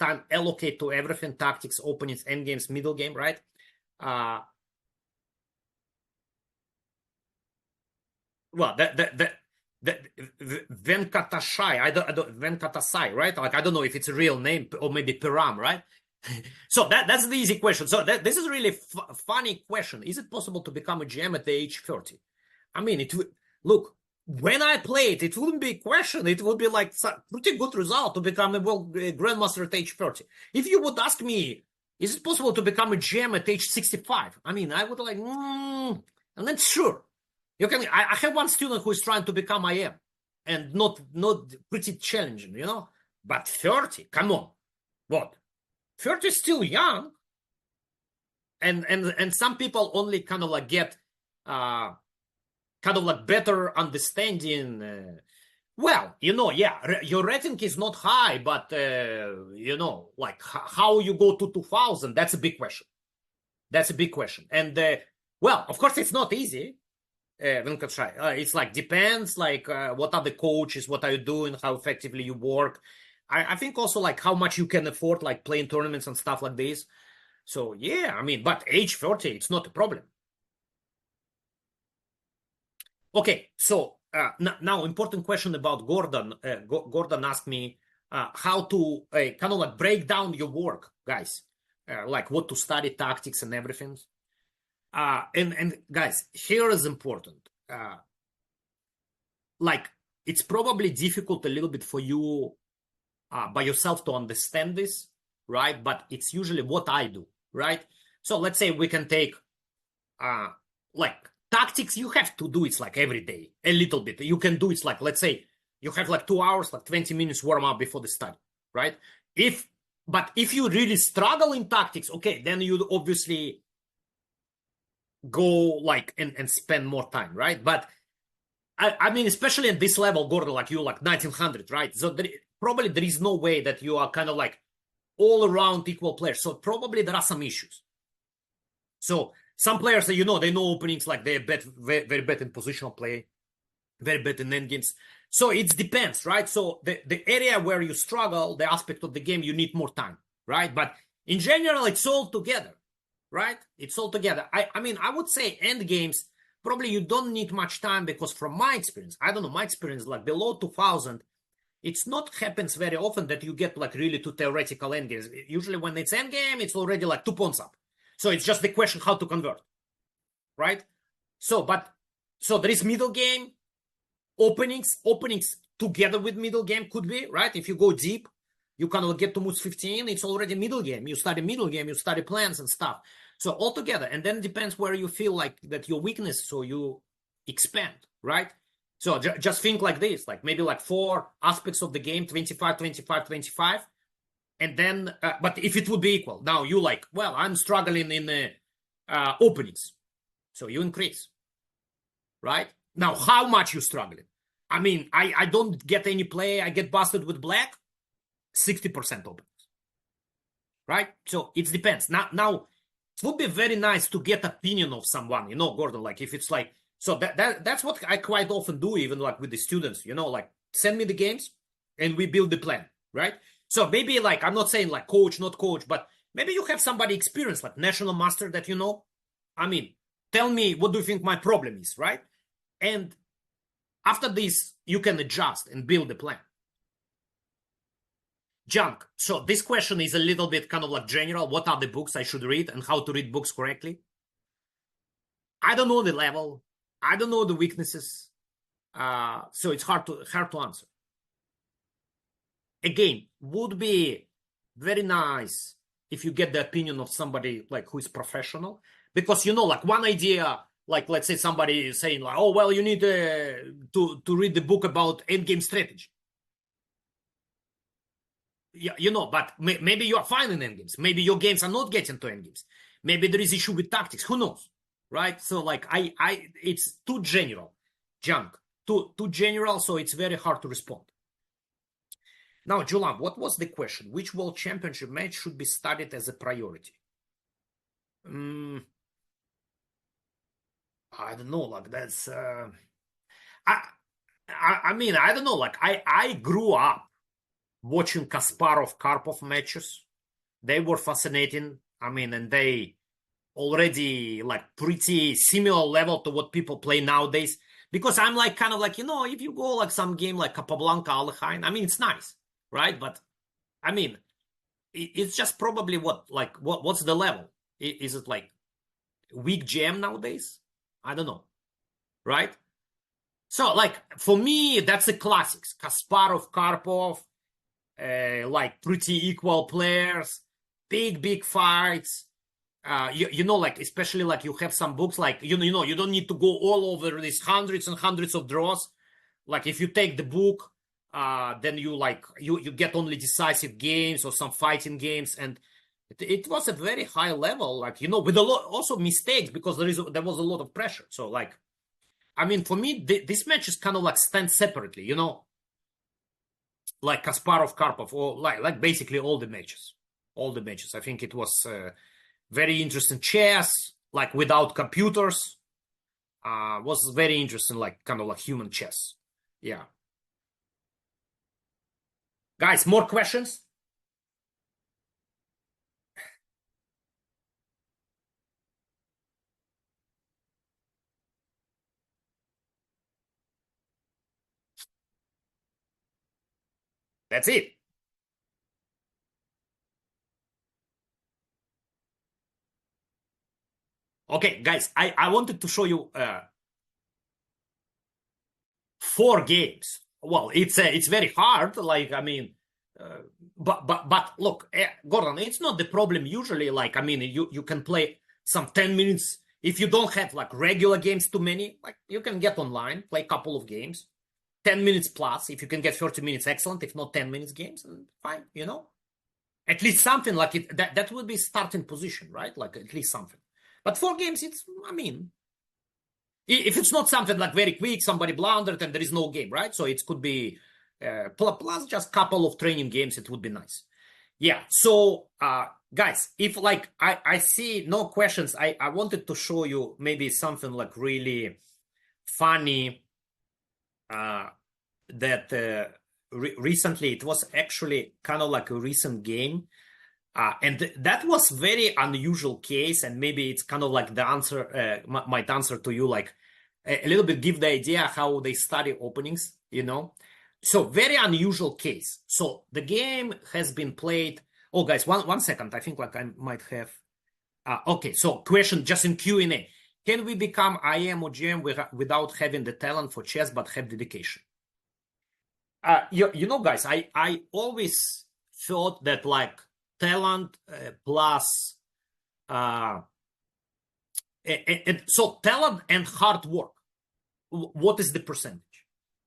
[SPEAKER 1] time allocate to everything: tactics, openings, endgames, middle game, right? Well, the Venkatasai, right? Like, I don't know if it's a real name, or maybe Piram, right? So that's the easy question. So this is really funny question. Is it possible to become a GM at the age 30? I mean, look, when I played, it wouldn't be a question. It would be like pretty good result to become a grandmaster at age 30. If you would ask me, is it possible to become a GM at age 65? I mean, I would like, and then sure. You can. I have one student who is trying to become IM, and not pretty challenging, But 30, come on, what? 30 is still young, and some people only kind of like get kind of like better understanding. Well, yeah, your rating is not high, but like how you go to 2000, that's a big question. That's a big question, and well, of course, it's not easy. It's like depends, like what are the coaches, what are you doing, how effectively you work. I think also like how much you can afford, like playing tournaments and stuff like this. So yeah, I mean, but age 30, it's not a problem. Okay, so now important question about Gordon. Gordon asked me how to kind of like break down your work, guys, like what to study, tactics and everything. And guys, here is important. Like, it's probably difficult a little bit for you by yourself to understand this, right? But it's usually what I do, right? So let's say we can take like tactics. You have to do it like every day, a little bit. You can do it like, let's say you have like 2 hours, like 20 minutes warm up before the study, right? But if you really struggle in tactics, okay, then you obviously go like and spend more time, right? But I mean, especially at this level, Gordon, like you like 1900, right? So probably there is no way that you are kind of like all around equal players. So probably there are some issues. So some players, they know openings, like they're very, very bad in positional play, very bad in endgames. So it depends, right? So the area where you struggle, the aspect of the game, you need more time, right? But in general, it's all together, right? It's all together. I mean, I would say end games, probably you don't need much time, because from my experience, I don't know, my experience, like below 2000, it's not happens very often that you get like really to theoretical end games. Usually when it's end game, it's already like 2 points up. So it's just the question how to convert, right? So there is middle game, openings together with middle game could be, right? If you go deep, you kind of get to moves 15, it's already middle game. You study middle game, you study plans and stuff. So all together, and then it depends where you feel like that your weakness, so you expand, right? So just think like this, like maybe like 4 aspects of the game, 25, 25, 25. And then, but if it would be equal, now you like, well, I'm struggling in the openings. So you increase, right? Now, how much you struggling? I mean, I don't get any play. I get busted with black, 60% openings, right? So it depends. Now, it would be very nice to get opinion of someone, Gordon, like if it's like, so that's what I quite often do, even like with the students, like send me the games and we build the plan, right? So maybe like, I'm not saying like coach, not coach, but maybe you have somebody experienced, like national master that I mean, tell me, what do you think my problem is, right? And after this, you can adjust and build a plan. Junk. So this question is a little bit kind of like general. What are the books I should read and how to read books correctly? I don't know the level. I don't know the weaknesses. So it's hard to answer. Again, would be very nice if you get the opinion of somebody like who is professional, because like one idea, like let's say somebody is saying like, oh well, you need to read the book about endgame strategy. Yeah, but maybe you are fine in endgames. Maybe your games are not getting to endgames. Maybe there is issue with tactics. Who knows, right? So like it's too general, junk, too general. So it's very hard to respond. Now, Julam, what was the question? Which World Championship match should be studied as a priority? I don't know. Like that's. I mean, I don't know. Like I grew up watching Kasparov-Karpov matches. They were fascinating. I mean, and they already like pretty similar level to what people play nowadays. Because I'm like kind of like, if you go like some game like Capablanca, Alekhine, I mean, it's nice, right? But I mean, it's just probably what's the level? Is it like weak GM nowadays? I don't know, right? So like for me, that's the classics: Kasparov, Karpov, like pretty equal players, big fights. Like especially like you have some books like you don't need to go all over these hundreds and hundreds of draws. Like if you take the book, then you get only decisive games or some fighting games, and it was a very high level, like with a lot also mistakes, because there was a lot of pressure. So like, I mean, for me, this match is kind of like stand separately, like Kasparov, Karpov, or like basically all the matches. I think it was very interesting chess, like without computers. Was very interesting, like kind of like human chess. Yeah. Guys, more questions? That's it. Okay, guys, I wanted to show you 4 games. Well, it's very hard. Like, I mean, but look, Gordon, it's not the problem usually. Like, I mean, you can play some 10 minutes. If you don't have like regular games too many, like you can get online, play a couple of games, 10 minutes plus. If you can get 30 minutes, excellent. If not 10 minutes games, fine, At least something like it, that would be starting position, right? Like at least something. But 4 games, it's, I mean, if it's not something like very quick, somebody blundered and there is no game, right? So it could be plus just a couple of training games, it would be nice. Yeah, so guys, if like I see no questions, I wanted to show you maybe something like really funny that recently it was actually kind of like a recent game. And that was very unusual case, and maybe it's kind of like the answer, my answer to you, like a little bit give the idea how they study openings, you know. So very unusual case. So the game has been played. Oh, guys, one second. I think like I might have. Okay, so question just in Q&A. Can we become IM or GM without having the talent for chess but have dedication? You know, guys, I always thought that like talent plus and so talent and hard work, what is the percentage?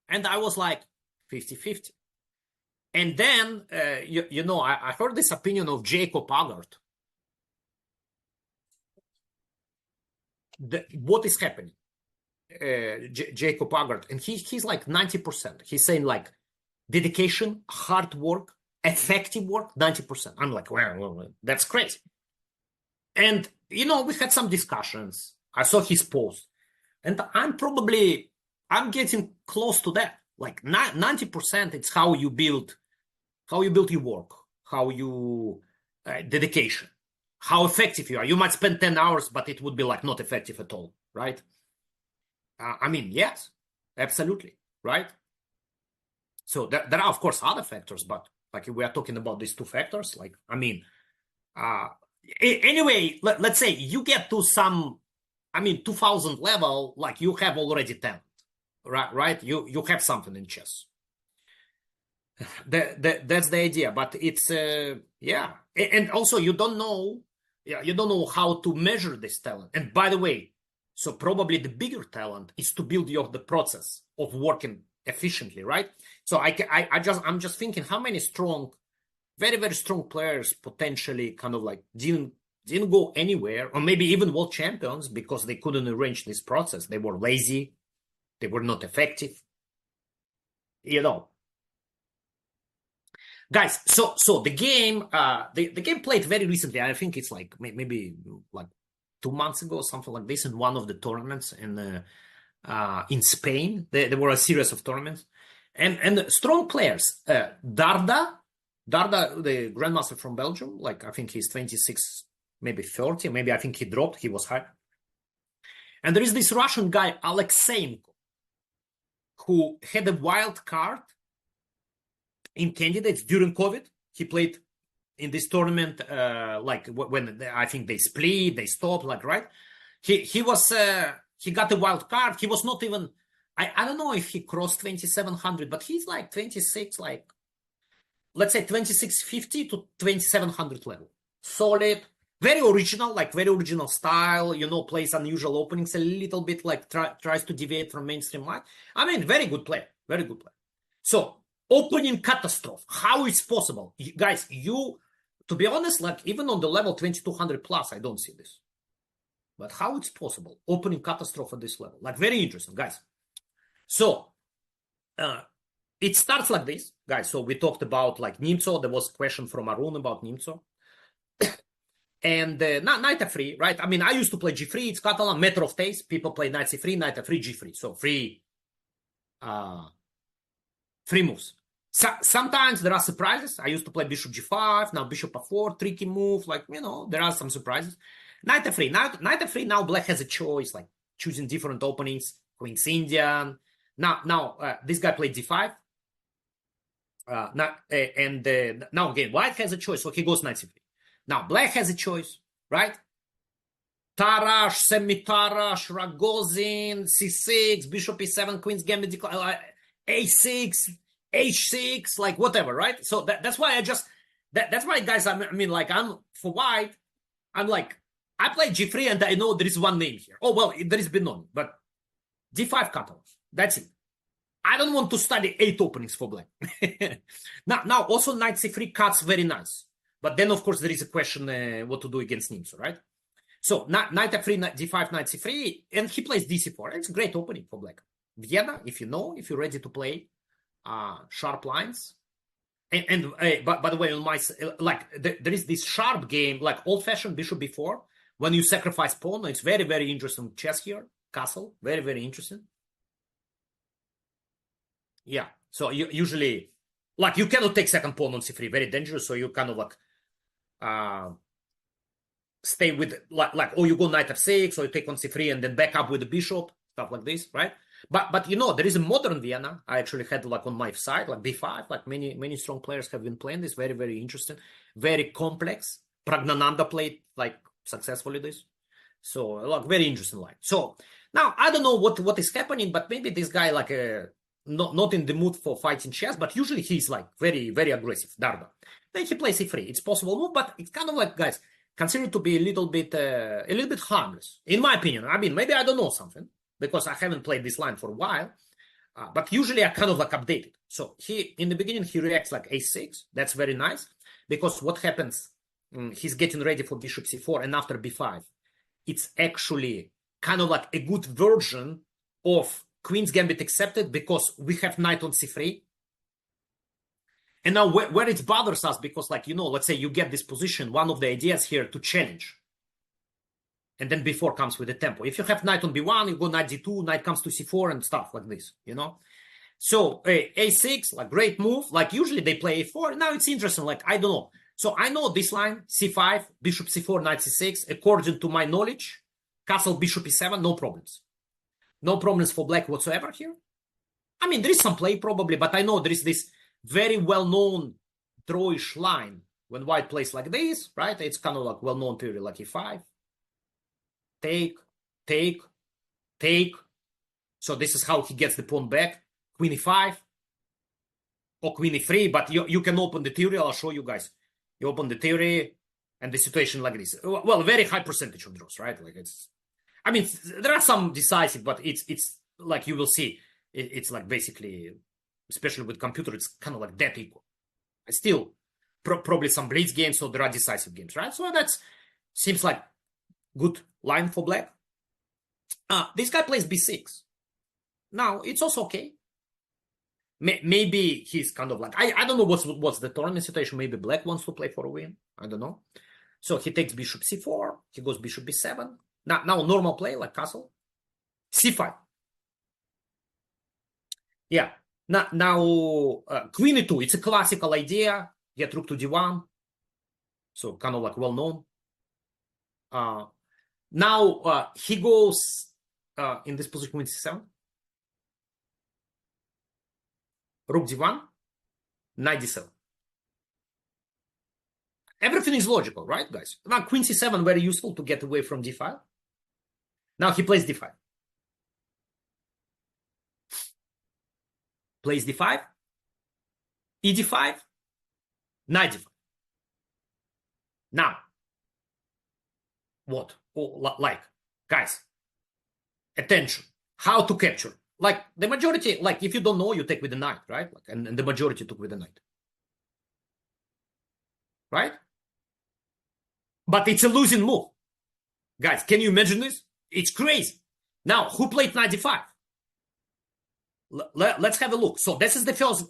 [SPEAKER 1] And I was like 50-50. And then you know, I heard this opinion of Jacob Aggart. What is happening? Jacob Aggart, and he's like 90%. He's saying like dedication, hard work, effective work, 90%. I'm like, well, that's crazy. And, you know, we had some discussions. I saw his post. And I'm getting close to that. Like 90%, it's how you build your work, how you, dedication, how effective you are. You might spend 10 hours, but it would be like not effective at all, right? I mean, yes, absolutely, right? So there are, of course, other factors, but like if we are talking about these 2 factors, like, I mean, anyway, let's say you get to some, I mean, 2000 level, like you have already talent, right? You have something in chess. That's the idea, but it's, yeah. And also you don't know how to measure this talent. And by the way, so probably the bigger talent is to build the process of working efficiently, right? So I'm just thinking how many very, very strong players potentially kind of like didn't go anywhere, or maybe even world champions, because they couldn't arrange this process. They were lazy, they were not effective, you know. Guys, so the game, the game played very recently. I think it's like maybe like 2 months ago, something like this, in one of the tournaments in Spain. There were a series of tournaments, and strong players. Darda, the grandmaster from Belgium, like I think he's 26, maybe 30, maybe I think he dropped. He was high. And there is this Russian guy, Alexeyenko, who had a wild card in candidates during COVID. He played in this tournament, like when I think they split, they stopped, like, right? He got a wild card. He was not even, I don't know if he crossed 2700, but he's like 26, like, let's say 2650 to 2700 level. Solid, very original style, you know, plays unusual openings a little bit, like tries to deviate from mainstream line. I mean, very good player. So, opening catastrophe, how it's possible? Guys, to be honest, like even on the level 2200 plus, I don't see this. But how it's possible? Opening catastrophe at this level. Like very interesting, guys. So, it starts like this, guys. So we talked about like Nimzo. There was a question from Arun about Nimzo. And knight f3, right? I mean, I used to play g3. It's Catalan, matter of taste. People play knight c3, knight f3, g3. So free moves. Sometimes there are surprises. I used to play bishop g5, now bishop f4, tricky move. Like, you know, there are some surprises. Knight f3. Knight f3, now black has a choice, like choosing different openings. Queen's Indian. Now this guy played d5. Now again, white has a choice, so he goes knight c3. Now black has a choice, right? Tarash, semi-Tarash, Ragozin, c6, bishop e7, queen's gambit, a6, h6, like whatever, right? So that's why that's why, guys, I mean, like, I'm for white, I'm like, I play g3 and I know there is one name here. Oh, well, there is Benoni, but d5 cutoff. That's it. I don't want to study 8 openings for black. Now, also knight c3 cuts very nice. But then, of course, there is a question what to do against Nimzo, right? So knight f3, knight d5, knight c3, and he plays dc4. It's a great opening for black. Vienna, if you're ready to play sharp lines. And by the way, on my there is this sharp game, like old-fashioned bishop b4, when you sacrifice pawn. It's very, very interesting chess here. Castle, very, very interesting. Yeah, so you usually, like, you cannot take second pawn on c3, very dangerous. So you kind of like stay with or you go knight f6, or you take on c3 and then back up with the bishop, stuff like this, right? But there is a modern Vienna. I actually had like on my side, like b5, like many strong players have been playing this. Very, very interesting, very complex. Pragnananda played like successfully this. So like very interesting line. So now I don't know what is happening, but maybe this guy like not in the mood for fighting chess, but usually he's like very, very aggressive, Darda. Then he plays c3. It's possible move, but it's kind of like, guys, considered to be a little bit harmless, in my opinion. I mean, maybe I don't know something, because I haven't played this line for a while, but usually I kind of like update it. So in the beginning, he reacts like a6. That's very nice, because what happens, he's getting ready for bishop c4, and after b5, it's actually kind of like a good version of Queen's Gambit accepted, because we have knight on c3. And now where it bothers us, because like, let's say you get this position, one of the ideas here to challenge. And then b4 comes with the tempo. If you have knight on b1, you go knight d2, knight comes to c4 and stuff like this, So a6, like great move. Like usually they play a4. Now it's interesting, like, I don't know. So I know this line, c5, bishop c4, knight c6, according to my knowledge, castle bishop e7, no problems. No problems for black whatsoever here. I mean, there is some play probably, but I know there is this very well-known drawish line when white plays like this, right? It's kind of like well-known theory, like e5. Take. So this is how he gets the pawn back. Queen e5 or queen e3, but you can open the theory. I'll show you guys. You open the theory and the situation like this. Well, very high percentage of draws, right? Like I mean, there are some decisive, but it's like you will see. It's like basically, especially with computer, it's kind of like that equal. Still, probably some blitz games, so there are decisive games, right? So that seems like good line for black. This guy plays b6. Now, it's also okay. Maybe he's kind of like, I don't know what's the tournament situation. Maybe black wants to play for a win. I don't know. So he takes bishop c4. He goes bishop b7. Now normal play, like castle. c5. Yeah. Now queen e2. It's a classical idea. Get rook to d1. So kind of like well known. Now he goes in this position with c7. Rook d1, knight d7. Everything is logical, right, guys? Now queen c7, very useful to get away from d5. Now he plays d5. Plays d5, e d5, knight d5. Now, what? Oh, like, guys, attention. How to capture? Like the majority, like if you don't know, you take with the knight, right? Like, and the majority took with the knight, right? But it's a losing move, guys. Can you imagine this? It's crazy. Now, who played knight d5? Let's have a look. So this is the first,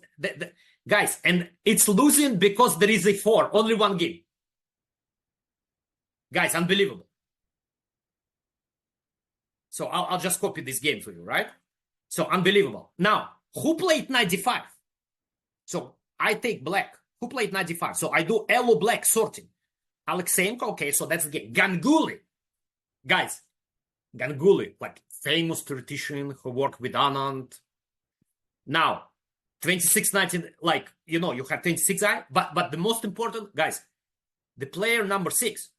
[SPEAKER 1] guys, and it's losing because there is a 4, only one game. Guys, unbelievable. So I'll just copy this game for you, right? So unbelievable. Now, who played knight d5? So I take black. Who played knight d5? So I do yellow black sorting. Alexeyenko, okay, so that's the game. Ganguly. Guys, Ganguly, like famous theoretician who worked with Anand. Now, 2619, like, you have 26i, but the most important, guys, the player number 6,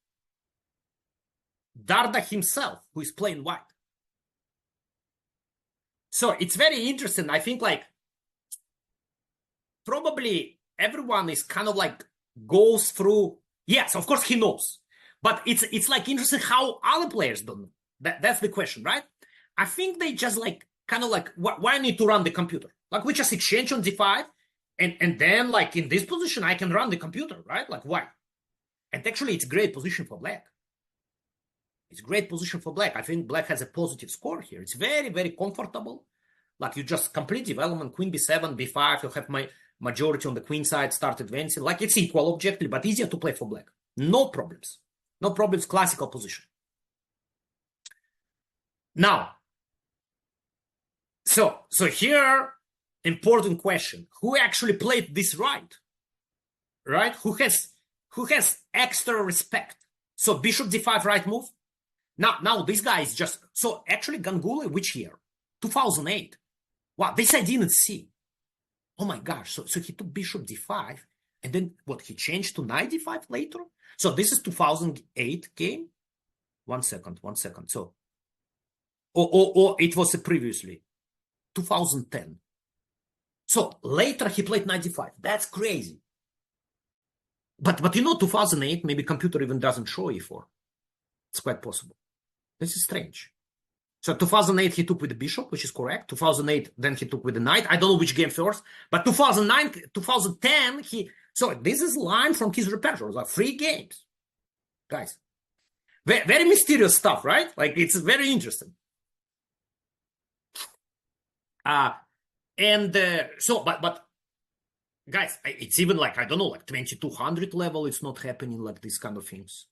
[SPEAKER 1] Darda himself, who is playing white. So it's very interesting. I think like probably everyone is kind of like goes through. Yes, of course he knows, but it's like interesting how other players don't know. That's the question, right? I think they just like kind of like why I need to run the computer? Like we just exchange on d5, and then like in this position I can run the computer, right? Like why? And actually it's a great position for black. It's a great position for black. I think black has a positive score here. It's very, very comfortable. Like, you just complete development, queen b7, b5, you have my majority on the queen side, start advancing. Like, it's equal objectively, but easier to play for black. No problems. No problems, classical position. Now, so here, important question. Who actually played this right? Right? Who has extra respect? So bishop d5 right move. Now this guy is just, so actually Ganguly, which year? 2008. Wow, this I didn't see. Oh my gosh. So he took bishop d5, and then what, he changed to knight d5 later? So this is 2008 game. One second. So, or it was previously 2010. So later he played knight d5. That's crazy. But 2008, maybe computer even doesn't show e4. It's quite possible. This is strange. So 2008 he took with the bishop, which is correct. 2008 then he took with the knight. I don't know which game first, but 2009, 2010 he. So this is line from his repertoire, like 3 games, guys. Very, very mysterious stuff, right? Like, it's very interesting. So, but guys, it's even like, I don't know, like 2200 level, it's not happening, like these kind of things.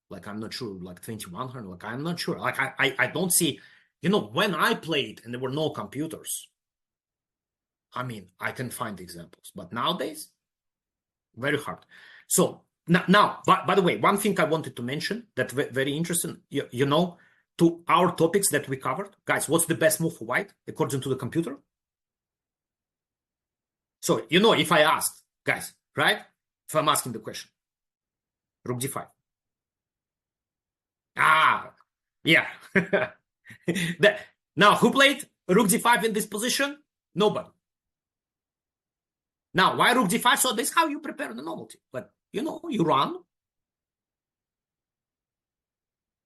[SPEAKER 1] Like, I'm not sure, like 2100, like, I'm not sure. Like, I don't see, when I played and there were no computers, I mean, I can find examples, but nowadays, very hard. So now, by the way, one thing I wanted to mention that very interesting, to our topics that we covered, guys, what's the best move for white according to the computer? So, if I asked, guys, right? If I'm asking the question, rook d5. Yeah. Now, who played rook d5 in this position? Nobody. Now, why rook d5? So this is how you prepare the novelty. But, you run.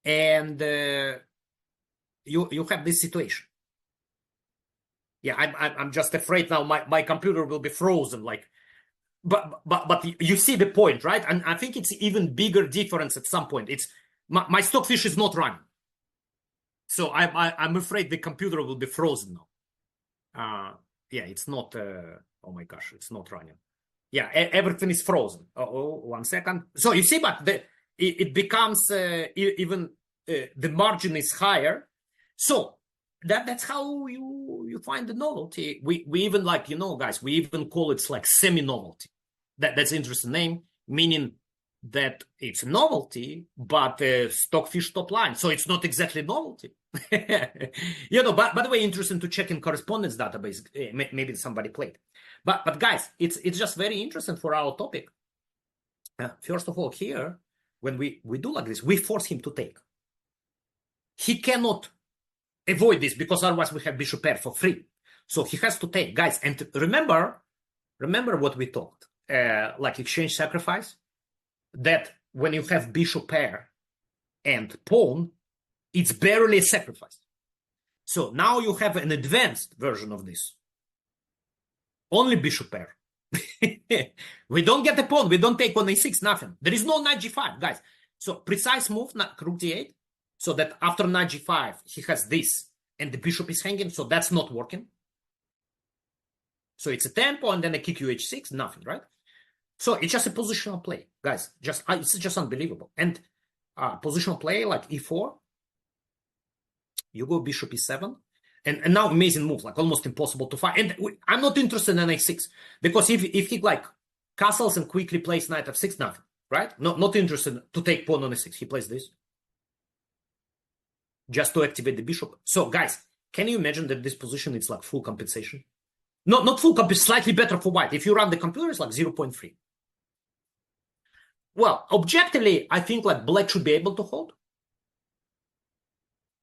[SPEAKER 1] And you have this situation. Yeah, I'm just afraid now my computer will be frozen. Like, but you see the point, right? And I think it's even bigger difference at some point. It's my stockfish is not running. So I'm afraid the computer will be frozen now. Yeah, it's not. Oh my gosh, it's not running. Yeah, everything is frozen. Oh, 1 second. So you see, but it becomes even the margin is higher. So that's how you find the novelty. We even, like, guys, we even call it like semi-novelty. That's an interesting name, meaning that it's a novelty, but stockfish top line. So it's not exactly novelty. By the way, interesting to check in correspondence database. Maybe somebody played. But guys, it's just very interesting for our topic. First of all, here, when we do like this, we force him to take. He cannot avoid this because otherwise we have bishop pair for free. So he has to take, guys. And remember what we talked, like exchange sacrifice, that when you have bishop pair and pawn, it's barely a sacrifice. So now you have an advanced version of this. Only bishop pair. We don't get a pawn. We don't take on a6, nothing. There is no knight g5, guys. So precise move, rook d8. So that after knight g5, he has this, and the bishop is hanging, so that's not working. So it's a tempo, and then a kick h6, nothing, right? So it's just a positional play, guys. It's just unbelievable. And positional play, like e4, you go bishop e7, and now amazing move, like almost impossible to find. And I'm not interested in a6, because if he like castles and quickly plays knight f6, nothing, right? Not interested to take pawn on a6. He plays this just to activate the bishop. So guys, can you imagine that this position is like full compensation? Not full compensation, slightly better for white. If you run the computer, it's like 0.3. Well, objectively, I think like black should be able to hold.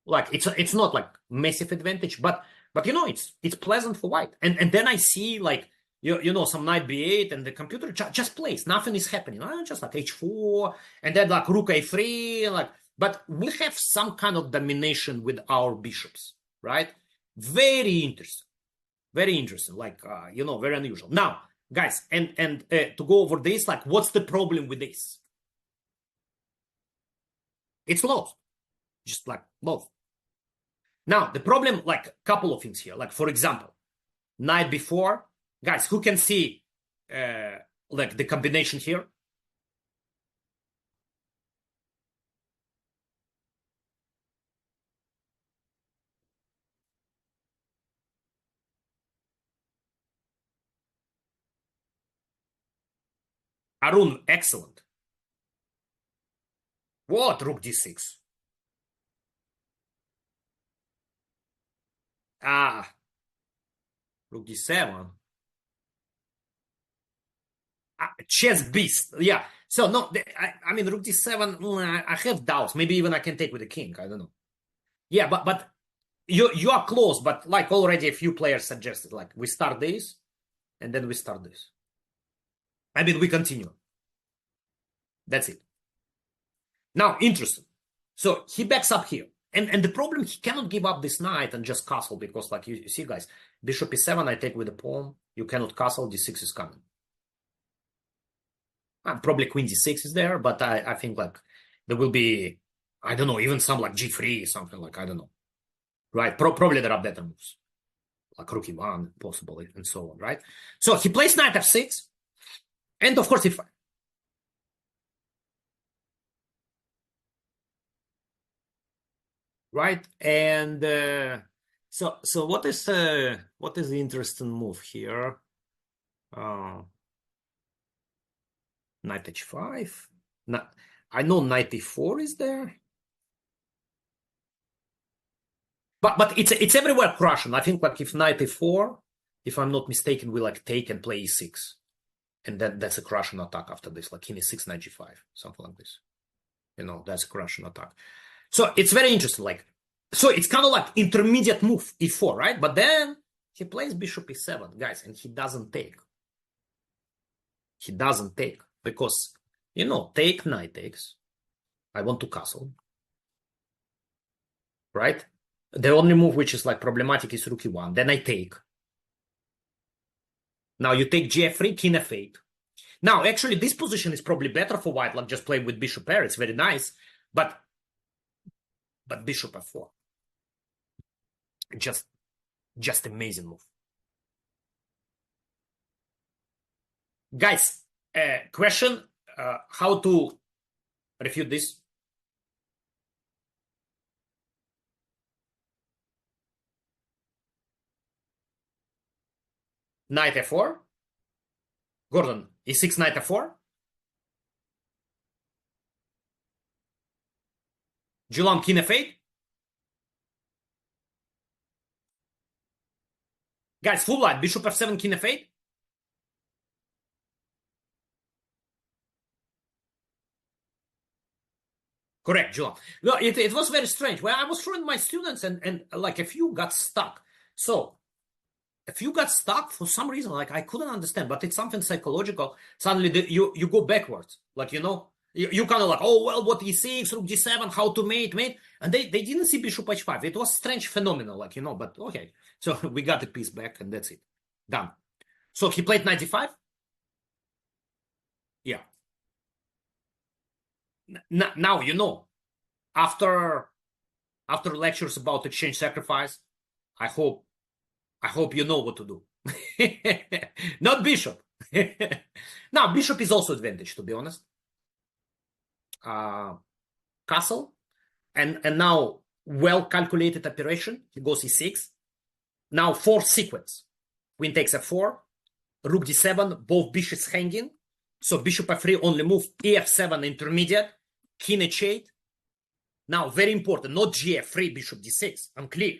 [SPEAKER 1] Like it's not like massive advantage, but it's pleasant for white. And then I see like some knight b8 and the computer just plays. Nothing is happening. Just like h4 and then like rook a3, like. But we have some kind of domination with our bishops, right? Very interesting. Very interesting. Like, very unusual. Now, guys, and to go over this, like, what's the problem with this? It's lost. just like both. Now, the problem, like a couple of things here. Like, for example, knight before. Guys, who can see like the combination here? Arun, excellent. What? Rook d6. Ah, rook d7. Chess beast. Yeah. So no, I mean rook d7. I have doubts. Maybe even I can take with the king. I don't know. Yeah, but you are close. But like already a few players suggested, like we start this, and then we start this. I mean we continue. That's it. Now interesting. So he backs up here, and the problem, he cannot give up this knight and just castle, because like you see, guys, bishop e7. I take with the pawn. You cannot castle. d6 is coming. Probably queen d6 is there, but I think like there will be, I don't know, even some like g3, something like, I don't know. Right? Probably there are better moves. Like rook e1, possibly, and so on, right? So he plays knight f6, and of course e5. Right? And so what is the interesting move here? Knight h5. I know knight e4 is there, but it's everywhere Russian. I think like if knight e4, if I'm not mistaken, we like take and play e6, and then that's a Russian attack after this, like king e6, knight g5, something like this. You know, that's a Russian attack. So it's very interesting. Like, so it's kind of like intermediate move e4, right? But then he plays bishop e7, guys, and he doesn't take. He doesn't take. Because, you know, take, knight takes. I want to castle. Right? The only move which is like problematic is rook e1. Then I take. Now you take g3, king f8. Now, actually, this position is probably better for white, like just playing with bishop pair. It's very nice. But bishop f4. Just amazing move. Guys, question, how to refute this? Knight f4. Gordon, e6, knight f4. Julam, king f8. Guys, full light, bishop f7, king f8. Correct, Julam. No, it was very strange. Well, I was showing my students, and like a few got stuck. So a few got stuck for some reason, like I couldn't understand, but it's something psychological. Suddenly you go backwards, like, you know, you kind of like, oh, well, what e6, rook d7, how to mate, and they didn't see bishop h5. It was strange phenomenon, like, you know, but okay. So we got the piece back, and that's it. Done. So he played 95. Yeah. Now, you know, after lectures about exchange sacrifice, I hope you know what to do. Not bishop. Now, bishop is also advantage, to be honest. Castle. And now, well-calculated operation. He goes e6. Now, fourth sequence. Queen takes f4. Rook d7. Both bishops hanging. So bishop f3 only move. ef7 intermediate. King h8. Now, very important. Not gf3, bishop d6. Unclear.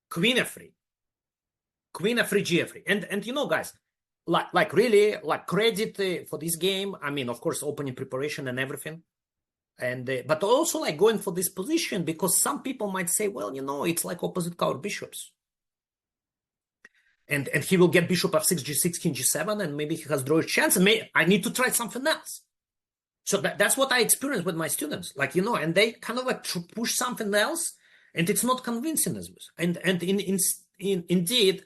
[SPEAKER 1] Queen f3. Queen f3, gf3. And you know, guys, like really, like credit for this game. I mean, of course, opening preparation and everything. And but also like going for this position, because some people might say, well, you know, it's like opposite color bishops. And he will get bishop f6, g6, king g7, and maybe he has draw a chance, and I need to try something else. So that's what I experienced with my students, like, you know, and they kind of like push something else, and it's not convincing as well. And indeed,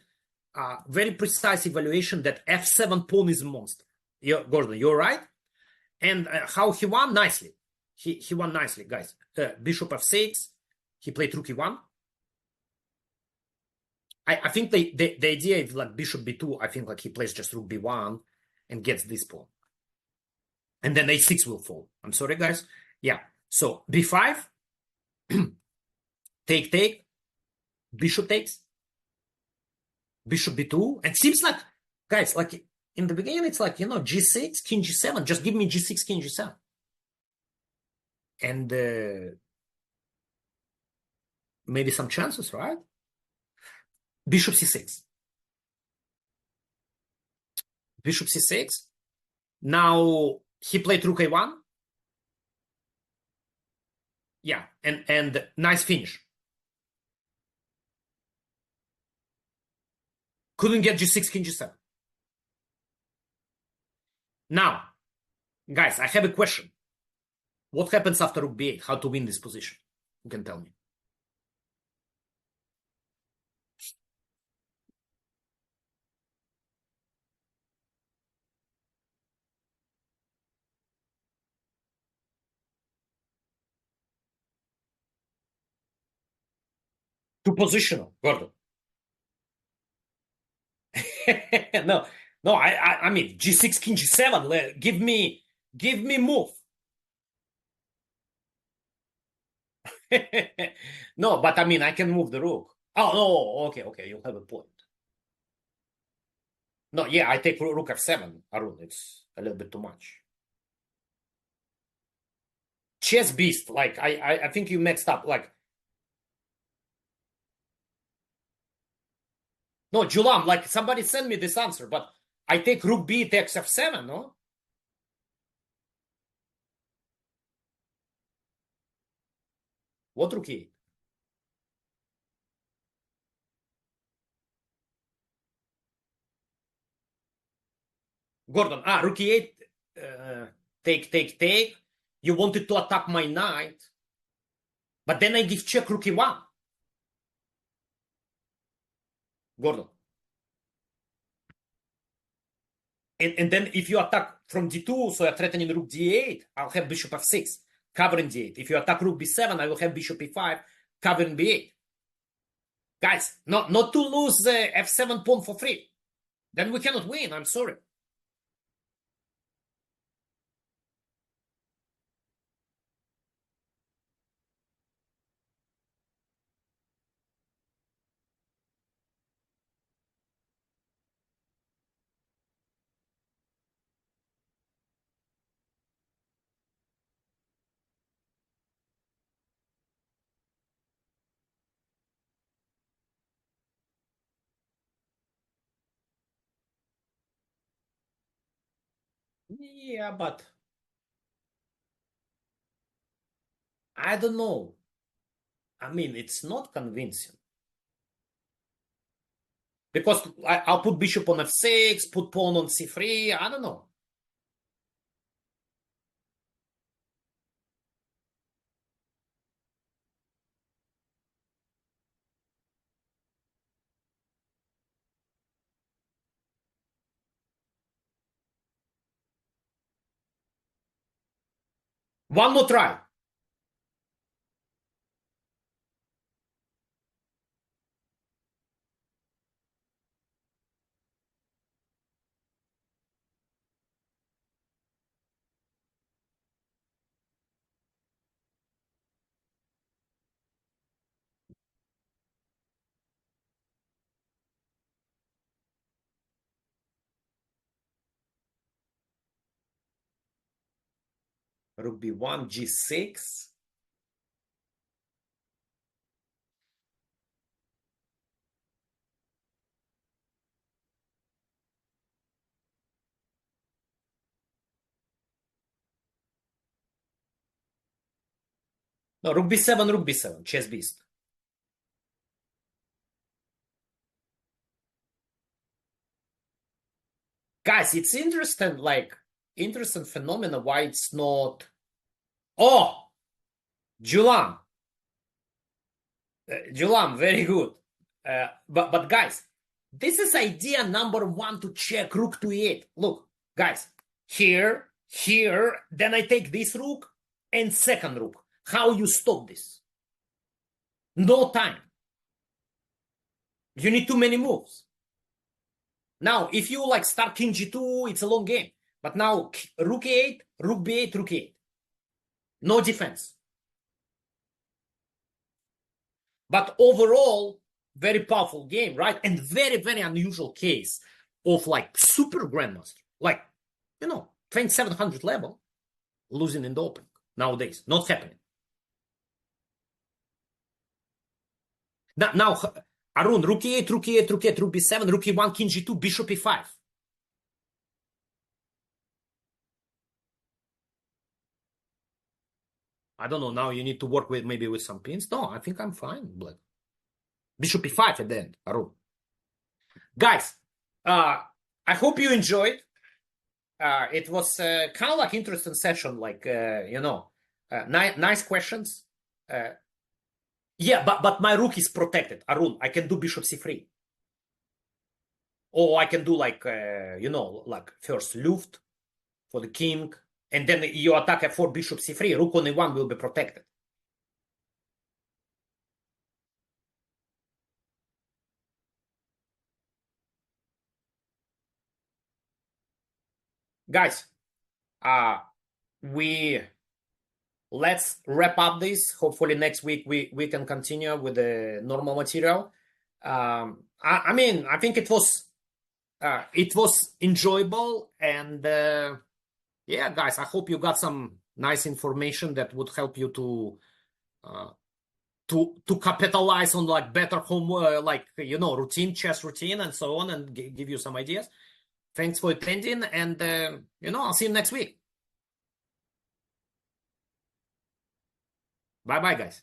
[SPEAKER 1] very precise evaluation that f7 pawn is a monster. Gordon, you're right. And how he won nicely. he won nicely, guys. Bishop f6. He played rook e1. I think the idea is like bishop b2. I think like he plays just rook b1 and gets this pawn. And then a6 will fall. I'm sorry, guys. Yeah. So b5. Take. Bishop takes. Bishop b2. And seems like, guys, like in the beginning, it's like, g6, king g7. Just give me g6, king g7. And maybe some chances, right? Bishop c6. Bishop c6. Now he played rook a1. Yeah, and nice finish. Couldn't get g6, king g7. Now, guys, I have a question. What happens after rook b8? How to win this position? You can tell me. Too positional, Gordon. no. I mean g6, king g7. Give me move. No, but I mean I can move the rook. Oh no, okay, you have a point. No, yeah, I take rook f7, Arun. It's a little bit too much. Chess beast, like I think you mixed up. Like no, Julam, like somebody send me this answer, but I take rook b takes f7, no? What rook e? Gordon, rook e8, take. You wanted to attack my knight, but then I give check rook e1. Gordon. And then if you attack from d2, so you're threatening rook d8, I'll have bishop f6, covering d8. If you attack rook b7, I will have bishop e5, covering b8. Guys, not to lose the f7 pawn for free. Then we cannot win, I'm sorry. Yeah, but I don't know. I mean, it's not convincing. Because I'll put bishop on f6, put pawn on c3, I don't know. One more try. Rook b1, g6. No, rook b7, chess beast. Guys, it's interesting, like, interesting phenomena why it's not... Oh! Julam. Julam, very good. But guys, this is idea number one to check rook to e8. Look, guys, here, then I take this rook, and second rook. How you stop this? No time. You need too many moves. Now, if you like start king g2, it's a long game. But now rook e8, rook b8, rook e8. No defense. But overall, very powerful game, right? And very, very unusual case of like super grandmaster. Like, 2700 level, losing in the open nowadays. Not happening. Now Arun, rook e8, rook e8, rook e8, rook b7, rook e1, king g2, bishop e5. I don't know. Now you need to work with maybe with some pins. No, I think I'm fine, Black. Bishop e5 at the end, Arun. Guys, I hope you enjoyed. It was kind of like interesting session, like nice questions. Yeah, but my rook is protected, Arun. I can do bishop c3, or I can do like like first luft for the king, and then you attack f4, bishop c3. Rook on e1 will be protected. Guys, let's wrap up this. Hopefully next week we can continue with the normal material. I mean, I think it was enjoyable, and yeah, guys, I hope you got some nice information that would help you to capitalize on like better home routine, chess routine, and so on, and give you some ideas. Thanks for attending, and I'll see you next week. Bye bye, guys.